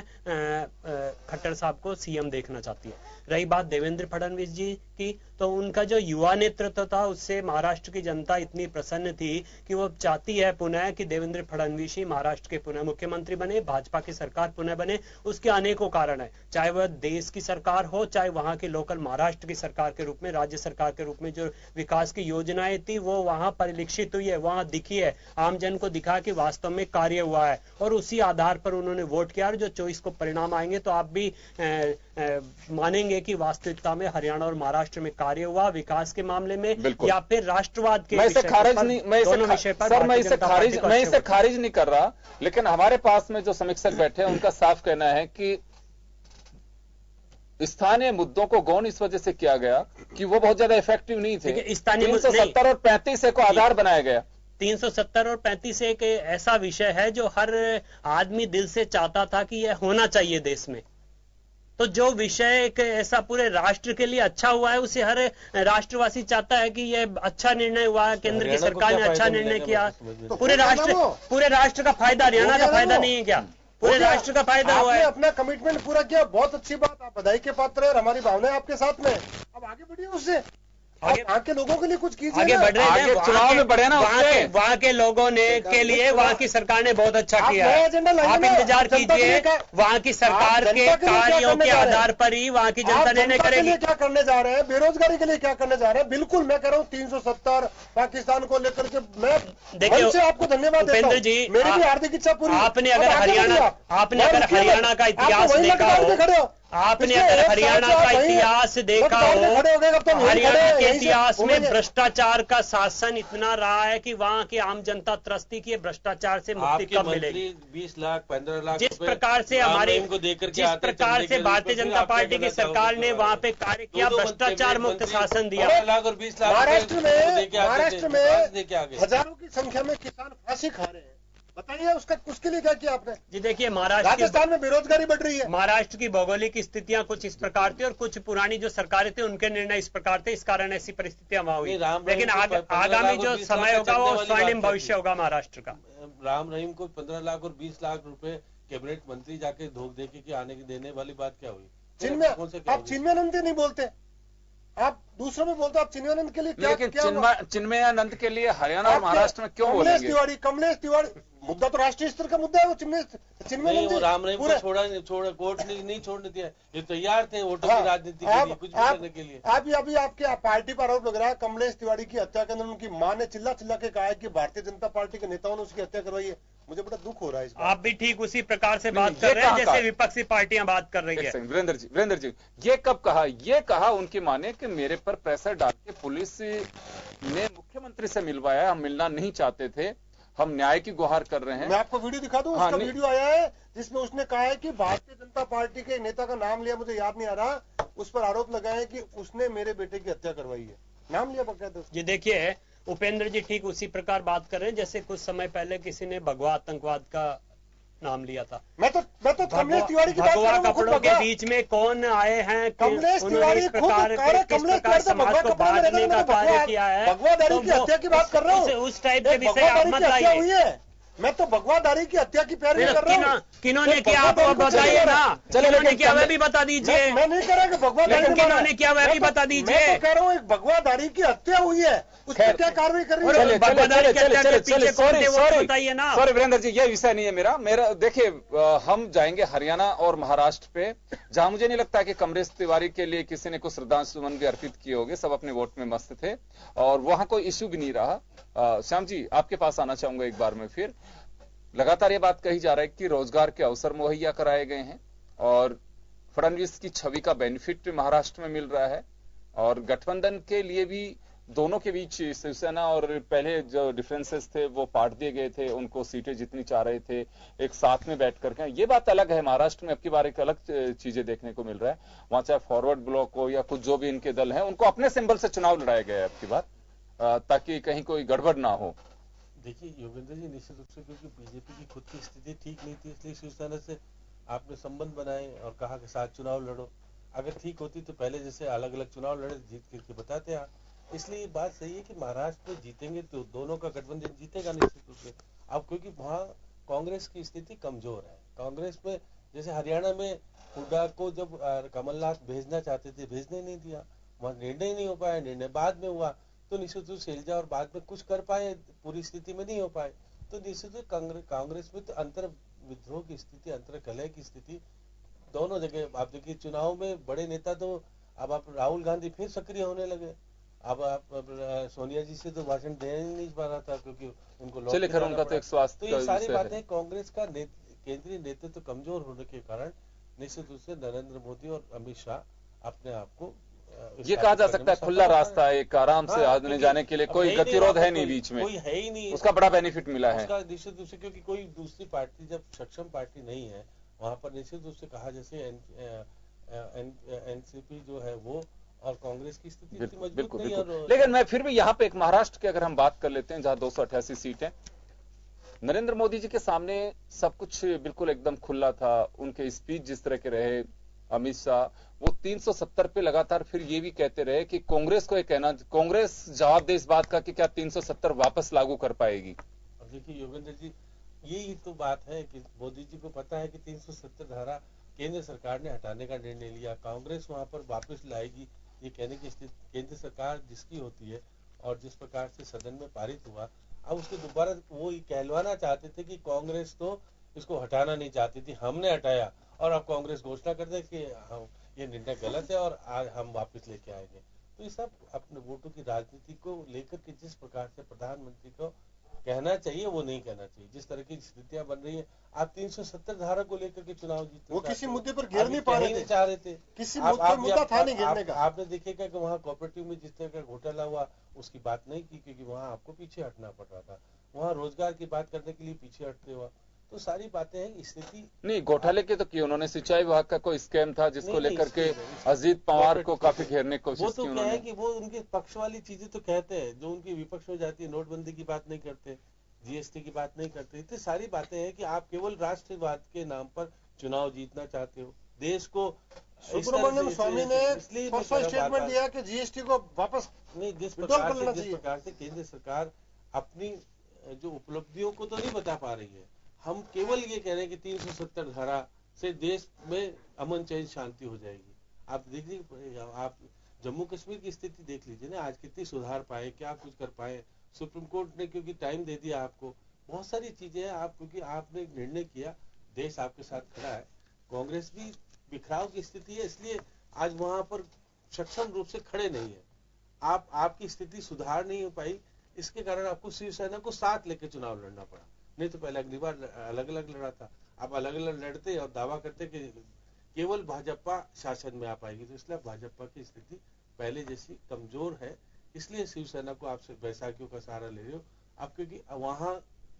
खट्टर साहब को सीएम देखना चाहती है। रही बात देवेंद्र फडणवीस जी की तो उनका जो युवा नेतृत्व था उससे महाराष्ट्र की जनता इतनी प्रसन्न थी कि वो चाहती है पुनः कि देवेंद्र फडणवीस ही महाराष्ट्र के पुनः मुख्यमंत्री बने, भाजपा की सरकार पुनः बने। उसके अनेकों कारण है, चाहे वह देश की सरकार हो चाहे वहां की लोकल महाराष्ट्र की सरकार के रूप में राज्य सरकार के रूप में जो विकास की योजनाएं थी वो वहां परिलक्षित हुई है, वहां दिखी है, आम जन को दिखा कि वास्तव में कार्य हुआ है और उसी आधार पर उन्होंने वोट किया। और जो 24 को परिणाम आएंगे तो आप भी मानेंगे कि वास्तविकता में हरियाणा और महाराष्ट्र में कार्य हुआ विकास के मामले में या फिर राष्ट्रवाद के मैं इसे खारिज नहीं कर रहा, लेकिन हमारे पास में जो समीक्षक बैठे हैं उनका साफ कहना है कि स्थानीय मुद्दों को गौण इस वजह से किया गया कि वो बहुत ज्यादा इफेक्टिव नहीं थे। 370 और 35 को आधार बनाया गया। 370 और 35 एक ऐसा विषय है जो हर आदमी दिल से चाहता था कि यह होना चाहिए देश में। तो जो विषय एक ऐसा पूरे राष्ट्र के लिए अच्छा हुआ है उसे हर राष्ट्रवासी चाहता है कि यह अच्छा निर्णय हुआ है, केंद्र की सरकार ने अच्छा निर्णय किया। पूरे राष्ट्र का फायदा, हरियाणा का फायदा नहीं है क्या? पूरे राष्ट्र का फायदा हुआ है। अपना कमिटमेंट पूरा किया, बहुत अच्छी बात, आप बधाई के पात्र है, हमारी भावनाएं आपके साथ में। अब आगे बढ़िए उससे, वहाँ के लोगों के लिए कुछ कीजिए। आगे बढ़ रहे हैं, चुनाव में बढ़े ना, वहाँ के लोगों ने के लिए वहाँ की सरकार ने बहुत अच्छा किया है। आप इंतजार कीजिए, वहाँ की सरकार के कार्यों के आधार पर ही वहाँ की जनता निर्णय करेगी। क्या करने जा रहे हैं, बेरोजगारी के लिए क्या करने जा रहे हैं। बिल्कुल मैं कह रहा हूँ 370 पाकिस्तान को लेकर के मैं देखिए आपको धन्यवाद देता हूं। जी मेरी भी हार्दिक इच्छा पूरी। आपने अगर हरियाणा का इतिहास देखा हो, आपने अगर हरियाणा का इतिहास देखा हो, हरियाणा के इतिहास में भ्रष्टाचार का शासन इतना रहा है कि वहाँ की आम जनता त्रस्ती की भ्रष्टाचार से मुक्ति कब मिलेगी। 20 लाख 15 लाख जिस प्रकार से हमारे जिस प्रकार से भारतीय जनता पार्टी की सरकार ने वहाँ पे कार्य किया, भ्रष्टाचार मुक्त शासन दिया। 15 लाख और 20 लाख महाराष्ट्र में हजारों की संख्या में किसान फांसी खा रहे हैं। बताइए उसके लिए क्या किया आपने? जी देखिए, राजस्थान में बेरोजगारी बढ़ रही है। महाराष्ट्र की भौगोलिक स्थितियां कुछ इस प्रकार थी और कुछ पुरानी जो सरकारें थी उनके निर्णय इस प्रकार थे, इस कारण ऐसी परिस्थितियां वहां हुई। लेकिन आगामी जो समय होगा वो स्वर्णिम भविष्य होगा महाराष्ट्र का। राम रहीम को 15 लाख और 20 लाख रुपए कैबिनेट मंत्री जाके धोख देके कि आने की देने वाली बात क्या हुई? आप चिन्मयानंद नहीं बोलते, आप दूसरों में बोलते, आप चिन्मयानंद के लिए क्या चिन्मयानंद के लिए हरियाणा और महाराष्ट्र में क्यों बोलेंगे? कमलेश तिवारी मुद्दा तो राष्ट्रीय स्तर का मुद्दा है। वो चिन्मयानंद राम रहीम को छोड़ा कोर्ट नहीं छोड़ने दिया, ये तैयार थे वोटों की राजनीति के लिए, कुछ भी करने के लिए। अभी आपके पार्टी पर आरोप लग रहा है कमलेश तिवारी की हत्या के अंदर उनकी मां ने चिल्ला के कहा है कि भारतीय जनता पार्टी के नेताओं ने उसकी हत्या करवाई है। मुझे बड़ा दुख हो रहा है। आप भी ठीक उसी प्रकार से बात कर रहे हैं जैसे विपक्षी पार्टियां बात कर रही है। वीरेंद्र जी ये कब कहा? ये कहा उनकी मां ने कि मेरे पर प्रेशर डाल के पुलिस ने मुख्यमंत्री से मिलवाया, हम मिलना नहीं चाहते थे, हम न्याय की गुहार कर रहे हैं। मैं आपको वीडियो दिखा दूं, उसका वीडियो आया है जिसमें उसने कहा है कि भारतीय जनता पार्टी के नेता का नाम लिया, मुझे याद नहीं आ रहा, उस पर आरोप लगाया है कि उसने मेरे बेटे की हत्या करवाई है, नाम लिया बकायदा। जी देखिए उपेंद्र जी ठीक उसी प्रकार बात कर रहे हैं जैसे कुछ समय पहले किसी ने भगवा आतंकवाद का नाम लिया था। मैं तो कमलेश तिवारी की बात कर रहा हूं। कपड़ों के बीच में कौन आए हैं, कमलेश तिवारी किस प्रकार समाज को बांटने का कार्य किया है, भगवादारी की हत्या की बात कर रहा हूँ। उस टाइप के विषय आप मत लाइए। मैं तो भगवादारी की हत्या की पैरवी कर रहा हूँ। किन्होंने किया आप बताइए ना, किन्होंने किया वह भी बता दीजिए। मैं नहीं कह रहा कि भगवादारी किन्होंने किया वह भी बता दीजिए। मैं तो कह रहा हूँ एक भगवादारी की हत्या हुई है, उस पर क्या कार्रवाई कर रही है? बताइए ना। सॉरी वीरेंद्र जी, ये विषय नहीं है मेरा। देखिए हम जाएंगे हरियाणा और महाराष्ट्र पे, जहां मुझे नहीं लगता कि कमलेश तिवारी के लिए किसी ने कुछ श्रद्धांजलि भी अर्पित किए होंगे, सब अपने वोट में मस्त थे और वहां कोई इश्यू भी नहीं रहा। श्याम जी आपके पास आना चाहूंगा एक बार में फिर। लगातार ये बात कही जा रहा है कि रोजगार के अवसर मुहैया कराए गए हैं और फडणवीस की छवि का बेनिफिट महाराष्ट्र में मिल रहा है। और गठबंधन के लिए भी दोनों के बीच शिवसेना और पहले जो डिफरेंसेस थे वो पाट दिए गए थे, उनको सीटें जितनी चाह रहे थे एक साथ में बैठ करके। ये बात अलग है, महाराष्ट्र में अब की बार एक अलग चीजें देखने को मिल रहा है। वहां चाहे फॉरवर्ड ब्लॉक हो या कुछ जो भी इनके दल हैं, उनको अपने सिंबल से चुनाव लड़ाया गया है अब की बार, ताकि कहीं कोई गड़बड़ ना हो। देखिए योगेंद्र जी, निश्चित रूप से क्योंकि बीजेपी की खुद की स्थिति ठीक नहीं थी, इसलिए शिवसेना से आपने संबंध बनाए और कहा कि साथ चुनाव लड़ो। अगर ठीक होती तो पहले जैसे अलग अलग चुनाव लड़े, जीत के बताते हैं। इसलिए ये बात सही है कि महाराष्ट्र में जीतेंगे तो दोनों का गठबंधन जीतेगा निश्चित रूप से। अब क्योंकि वहाँ कांग्रेस की स्थिति कमजोर है। कांग्रेस में जैसे हरियाणा में हुड्डा को जब कमलनाथ भेजना चाहते थे, भेजने नहीं दिया, वहाँ निर्णय नहीं हो पाया, निर्णय बाद में हुआ, तो निश्चित रूप से शैलजा और बाद में कुछ कर पाए, पूरी स्थिति में नहीं हो पाए। तो निश्चित रूप कांग्रेस में तो अंतर विद्रोह की स्थिति, अंतर कलह की स्थिति दोनों जगह। आप देखिए चुनाव में बड़े नेता तो अब आप राहुल गांधी फिर सक्रिय होने लगे। अब आप सोनिया जी से तो भाषण दे नहीं पा रहा था क्योंकि उनको उनका तो एक स्वास्थ्य, तो ये सारी बातें कांग्रेस का केंद्रीय नेतृत्व कमजोर होने के कारण निश्चित रूप से नरेंद्र मोदी और अमित शाह अपने आप को ये कहा जा सकता है खुला रास्ता है, एक आराम से आने जाने के लिए कोई गतिरोध है नहीं बीच में, कोई है ही नहीं, उसका बड़ा बेनिफिट मिला है उसका निश्चित रूप से। क्योंकि कोई दूसरी पार्टी जब सक्षम पार्टी नहीं है, वहां पर निश्चित रूप से कहा जैसे एनसीपी जो है वो और कांग्रेस की स्थिति मजबूत नहीं है। लेकिन मैं फिर भी यहाँ पे एक महाराष्ट्र की अगर हम बात कर लेते हैं जहां 288 सीटें, नरेंद्र मोदी जी के सामने सब कुछ बिल्कुल एकदम खुला था। उनके स्पीच जिस तरह के रहे, अमित शाह वो 370 पे लगातार फिर ये भी कहते रहे कि कांग्रेस को ये कहना, कांग्रेस जवाब दे इस बात का कि क्या 370 वापस लागू कर पाएगी। अब देखिए योगेंद्र जी, यही तो बात है कि मोदी जी को पता है कि 370 धारा केंद्र सरकार ने हटाने का निर्णय लिया, कांग्रेस वहां पर वापस लाएगी, ये कहने की स्थिति केंद्र सरकार जिसकी होती है। और जिस प्रकार से सदन में पारित हुआ, अब उसको दोबारा वो कहलवाना चाहते थे कि कांग्रेस तो इसको हटाना नहीं चाहती थी, हमने हटाया, और अब कांग्रेस घोषणा कर दे कि हम ये निर्णय गलत है और आज हम वापस लेके आएंगे। तो ये सब अपने वोटों की राजनीति को लेकर के जिस प्रकार से प्रधानमंत्री को कहना चाहिए वो नहीं कहना चाहिए, जिस तरह की स्थितियां बन रही है। आप 370 धारा को लेकर के चुनाव जीतते, वो किसी मुद्दे पर घेर नहीं पा रहे थे, चाह रहे थे, किसी मुद्दा था नहीं घेरने का। आपने देखेगा कि वहाँ कोऑपरेटिव में जिस तरह का घोटाला हुआ उसकी बात नहीं की, क्योंकि वहाँ आपको पीछे हटना पड़ रहा था। वहाँ रोजगार की बात करने के लिए पीछे हटते हुआ, तो सारी बातें हैं। स्थिति नहीं घोटाले के तो किया उन्होंने, सिंचाई विभाग का कोई स्कैम था जिसको लेकर के अजीत पवार को काफी घेरने की कोशिश की उन्होंने। वो तो क्या है कि वो उनके पक्ष वाली चीजें तो कहते हैं जो उनकी विपक्ष हो जाती है। नोटबंदी की बात नहीं करते, जीएसटी की बात नहीं करते। इतनी सारी बातें हैं कि आप केवल राष्ट्रवाद के नाम पर चुनाव जीतना चाहते हो, देश को। सुब्रमण्यम स्वामी ने परसों स्टेटमेंट दिया कि जीएसटी को वापस नहीं, जिस प्रकार से केंद्र सरकार अपनी जो उपलब्धियों को तो नहीं बता पा रही है, हम केवल ये कह रहे हैं कि 370 धारा से देश में अमन चैन शांति हो जाएगी। आप देखिए, आप जम्मू कश्मीर की स्थिति देख लीजिए ना, आज कितनी सुधार पाए, क्या कुछ कर पाए। सुप्रीम कोर्ट ने क्योंकि टाइम दे दिया आपको, बहुत सारी चीजें हैं। आप क्योंकि आपने एक निर्णय किया, देश आपके साथ खड़ा है। कांग्रेस भी बिखराव की स्थिति है, इसलिए आज वहां पर सक्षम रूप से खड़े नहीं है। आपकी स्थिति सुधार नहीं हो पाई, इसके कारण आपको शिवसेना को साथ लेकर चुनाव लड़ना पड़ा। नहीं तो पहले अगली बार अलग अलग लड़ा था, आप अलग अलग लड़ते और दावा करते कि केवल भाजपा शासन में आ पाएगी। तो इसलिए भाजपा की स्थिति पहले जैसी कमजोर है, इसलिए शिवसेना को आप बैसाखियों का सहारा ले रहे हो आप, क्योंकि वहां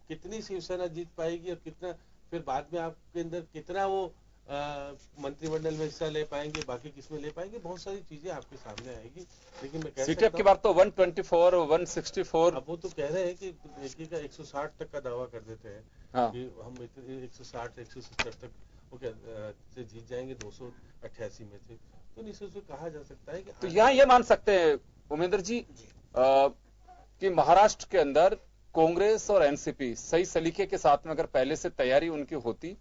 कितनी शिवसेना जीत पाएगी और कितना फिर बाद में आपके अंदर कितना वो मंत्रिमंडल में हिस्सा ले पाएंगे, बाकी किसमें ले पाएंगे, बहुत सारी चीजें आपके सामने आएगी। लेकिन मैं कह सीटें की बात तो 124 164, अब वो तो कह रहे हैं कि देखिए का 160 तक का दावा कर देते हैं। हाँ। कि हम 160 170 तक से जीत जाएंगे 288 में से। तो निश्चित से कहा जा सकता है कि तो यहाँ ये मान सकते हैं उमेंद्र जी कि महाराष्ट्र के अंदर कांग्रेस और एनसीपी सही सलीके के साथ में अगर पहले से तैयारी उनकी होती,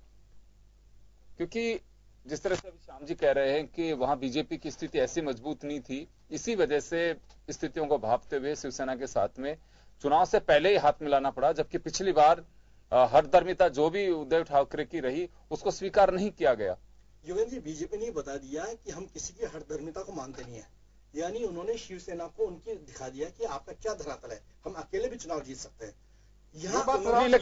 क्योंकि जिस तरह से अभी श्याम जी कह रहे हैं कि वहां बीजेपी की स्थिति ऐसी मजबूत नहीं थी, इसी वजह से स्थितियों को भांपते हुए शिवसेना के साथ में चुनाव से पहले ही हाथ मिलाना पड़ा। जबकि पिछली बार हठधर्मिता जो भी उद्धव ठाकरे की रही उसको स्वीकार नहीं किया गया। योगेंद्र जी, बीजेपी ने बता दिया कि हम किसी की हठधर्मिता को मानते नहीं है, यानी उन्होंने शिवसेना को उनकी दिखा दिया कि आपका क्या धरातल है, हम अकेले भी चुनाव जीत सकते हैं। यहाँ उन्होंने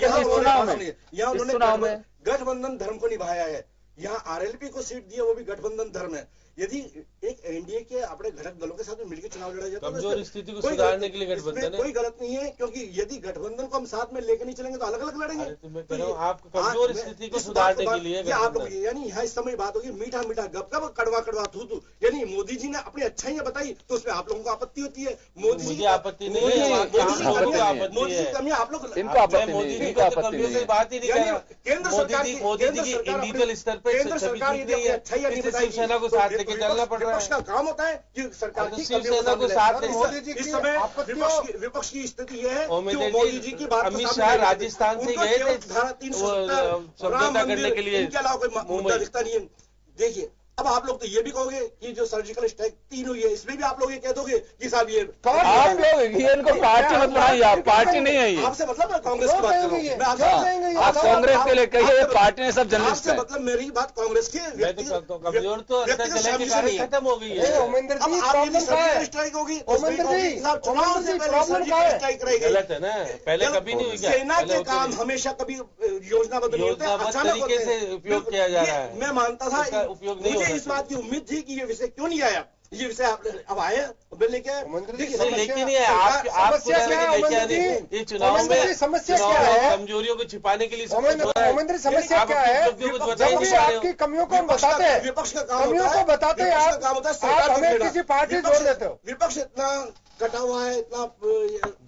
गठबंधन धर्म को निभाया है। यहाँ आरएलपी को सीट दी है, वो भी गठबंधन धर्म है। यदि एक एनडीए के अपने घटक दलों के साथ में मिलकर चुनाव लड़ा जाता है, कमजोर स्थिति को सुधारने के लिए गठबंधन है, कोई गलत नहीं है, क्योंकि यदि गठबंधन को हम साथ में लेकर नहीं चलेंगे तो अलग अलग लड़ेंगे। तो मैं कह रहा हूं, आप कमजोर स्थिति को सुधारने के लिए आप लोग, यानी यहाँ इस समय बात होगी मीठा मीठा गप कड़वा कड़वा थू थू, यानी मोदी जी ने अपनी अच्छाइयां बताई तो उसमें आप लोगों को आपत्ति होती है। मोदी जी की आपत्ति नहीं है, मोदी जी की कमी आप लोग, मोदी जी को कमियों से बात ही नहीं कर रहा। केंद्र सरकार मोदी जी की इंडिविजुअल स्तर पर केंद्र सरकार शिवसेना को साथ लेके चलना पड़ रहा है। विपक्ष का काम होता है कि सरकार की शिवसेना को साथ मोदी जी इस समय विपक्ष की स्थिति यह है कि मोदी जी की बात अमित शाह राजस्थान से गए थे धारा 370 राम मंदिर के लिए, इनके अलावा कोई मुद्दा दिखता नहीं है। देखिए अब आप लोग तो ये भी कहोगे कि जो सर्जिकल स्ट्राइक 3 हुई है इसमें भी आप लोग ये कह दोगे कि साहब ये आप लोग ये इनको पार्टी मत बनाइए, आप पार्टी नहीं है ये। आपसे मतलब मैं कांग्रेस की बात कर रहा हूँ, आप कांग्रेस के लिए कहिए, पार्टी ने सब जर्नलिस्ट आपसे मतलब मेरी बात कांग्रेस की कमजोर तो खत्म हो गई है। स्ट्राइक होगी, चुनाव से पहले स्ट्राइक रहेगी, गलत है ना, पहले कभी नहीं हुई। सेना के काम हमेशा कभी योजनाबद्ध नहीं होते, अचानक तरीके से उपयोग किया जा रहा है। मैं मानता था, उपयोग नहीं, मुझे इस बात की उम्मीद थी कि ये विषय क्यों नहीं आया, ये विषय अब आया लेके लेकिन ये ये चुनाव में समस्या क्या है, कमजोरियों को छिपाने के लिए समस्या क्या है, आपकी कमियों को बताते हैं, विपक्ष का काम कमियों को बताते हैं, आप हमें किसी पार्टी जोड़ देते हो। विपक्ष इतना कटा हुआ है, इतना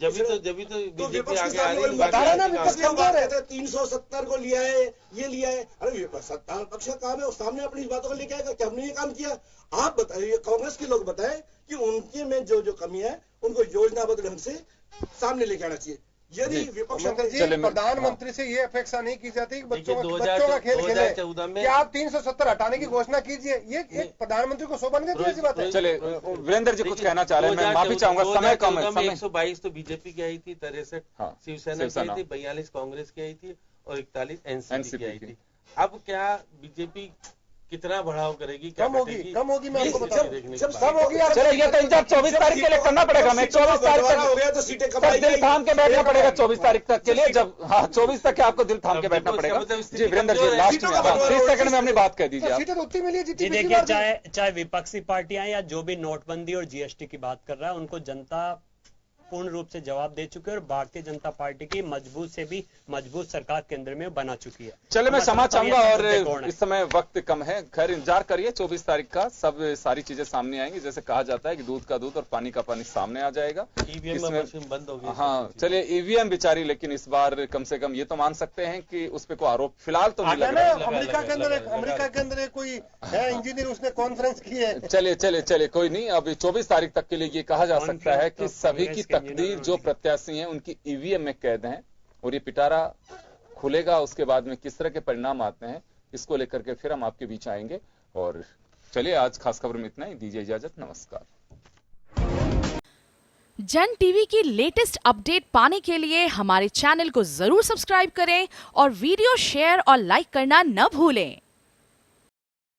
जब तो बीजेपी आगे आ रही है। 370 को लिया है, ये लिया है, अरे सत्ता पक्ष का काम है, उस सामने अपनी बातों को लेके आएगा कि हमने ये काम किया। आप बताइए, कांग्रेस के लोग बताएं कि उनके में जो कमी है उनको योजनाबद्ध ढंग से सामने लेके आना चाहिए। यदि विपक्ष प्रधानमंत्री से ये अपेक्षा नहीं की जाती कि बच्चों का खेल खेले कि आप 370 हटाने की घोषणा कीजिए, ये एक प्रधानमंत्री को सौंपने की बात है। चले वीरेंद्र जी कुछ कहना चाह रहे हैं, मैं माफी चाहूंगा, समय कम है। 122 तो बीजेपी की आई थी, 63 शिवसेना की आई थी, 42 कांग्रेस की आई थी और 41 एनसीपी की आई थी। अब क्या बीजेपी कितना बढ़ाव करेगी, कम होगी मैं आपको बता रहा कम होगी। चलो ये तो इंतजार 24 तारीख के लिए करना पड़ेगा, मैं 24 तारीख तक हो गया तो सीटें कम दिल थाम के बैठना पड़ेगा 24 तारीख तक के लिए, जब 24 तक के आपको दिल थाम के बैठना पड़ेगा। जी वीरेंद्र जी लास्ट में 30 सेकंड में अपनी बात कह दीजिए। सीटें तो उतनी मिली जी, देखिए चाहे विपक्षी पार्टियां या जो भी नोटबंदी और जीएसटी की बात कर रहा है, उनको जनता पूर्ण रूप से जवाब दे चुके हैं और भारतीय जनता पार्टी की मजबूत से भी मजबूत सरकार केंद्र में बना चुकी है। चले मैं क्षमा चाहूंगा और इस समय वक्त कम है, खैर इंतजार करिए 24 तारीख का, सब सारी चीजें सामने आएंगी। जैसे कहा जाता है कि दूध का दूध और पानी का पानी सामने आ जाएगा। ईवीएम मशीन बंद हो गई। हाँ चलिए ईवीएम बेचारी, लेकिन इस बार कम से कम ये तो मान सकते हैं कि उस पर कोई आरोप फिलहाल तो नहीं लग रहा। अमेरिका के अंदर कोई है इंजीनियर, उसने कॉन्फ्रेंस की है। चलिए कोई नहीं, अभी 24 तारीख तक के लिए ये कहा जा सकता है कि सभी की तकदीर जो प्रत्याशी हैं उनकी ईवीएम में कैद हैं, और ये पिटारा खुलेगा उसके बाद में किस तरह के परिणाम आते हैं इसको लेकर के फिर हम आपके बीच आएंगे। और चलिए आज खास खबर में इतना ही, दीजिए इजाजत, नमस्कार। जन टीवी की लेटेस्ट अपडेट पाने के लिए हमारे चैनल को जरूर सब्सक्राइब करें और वीडियो शेयर और लाइक करना न भूलें।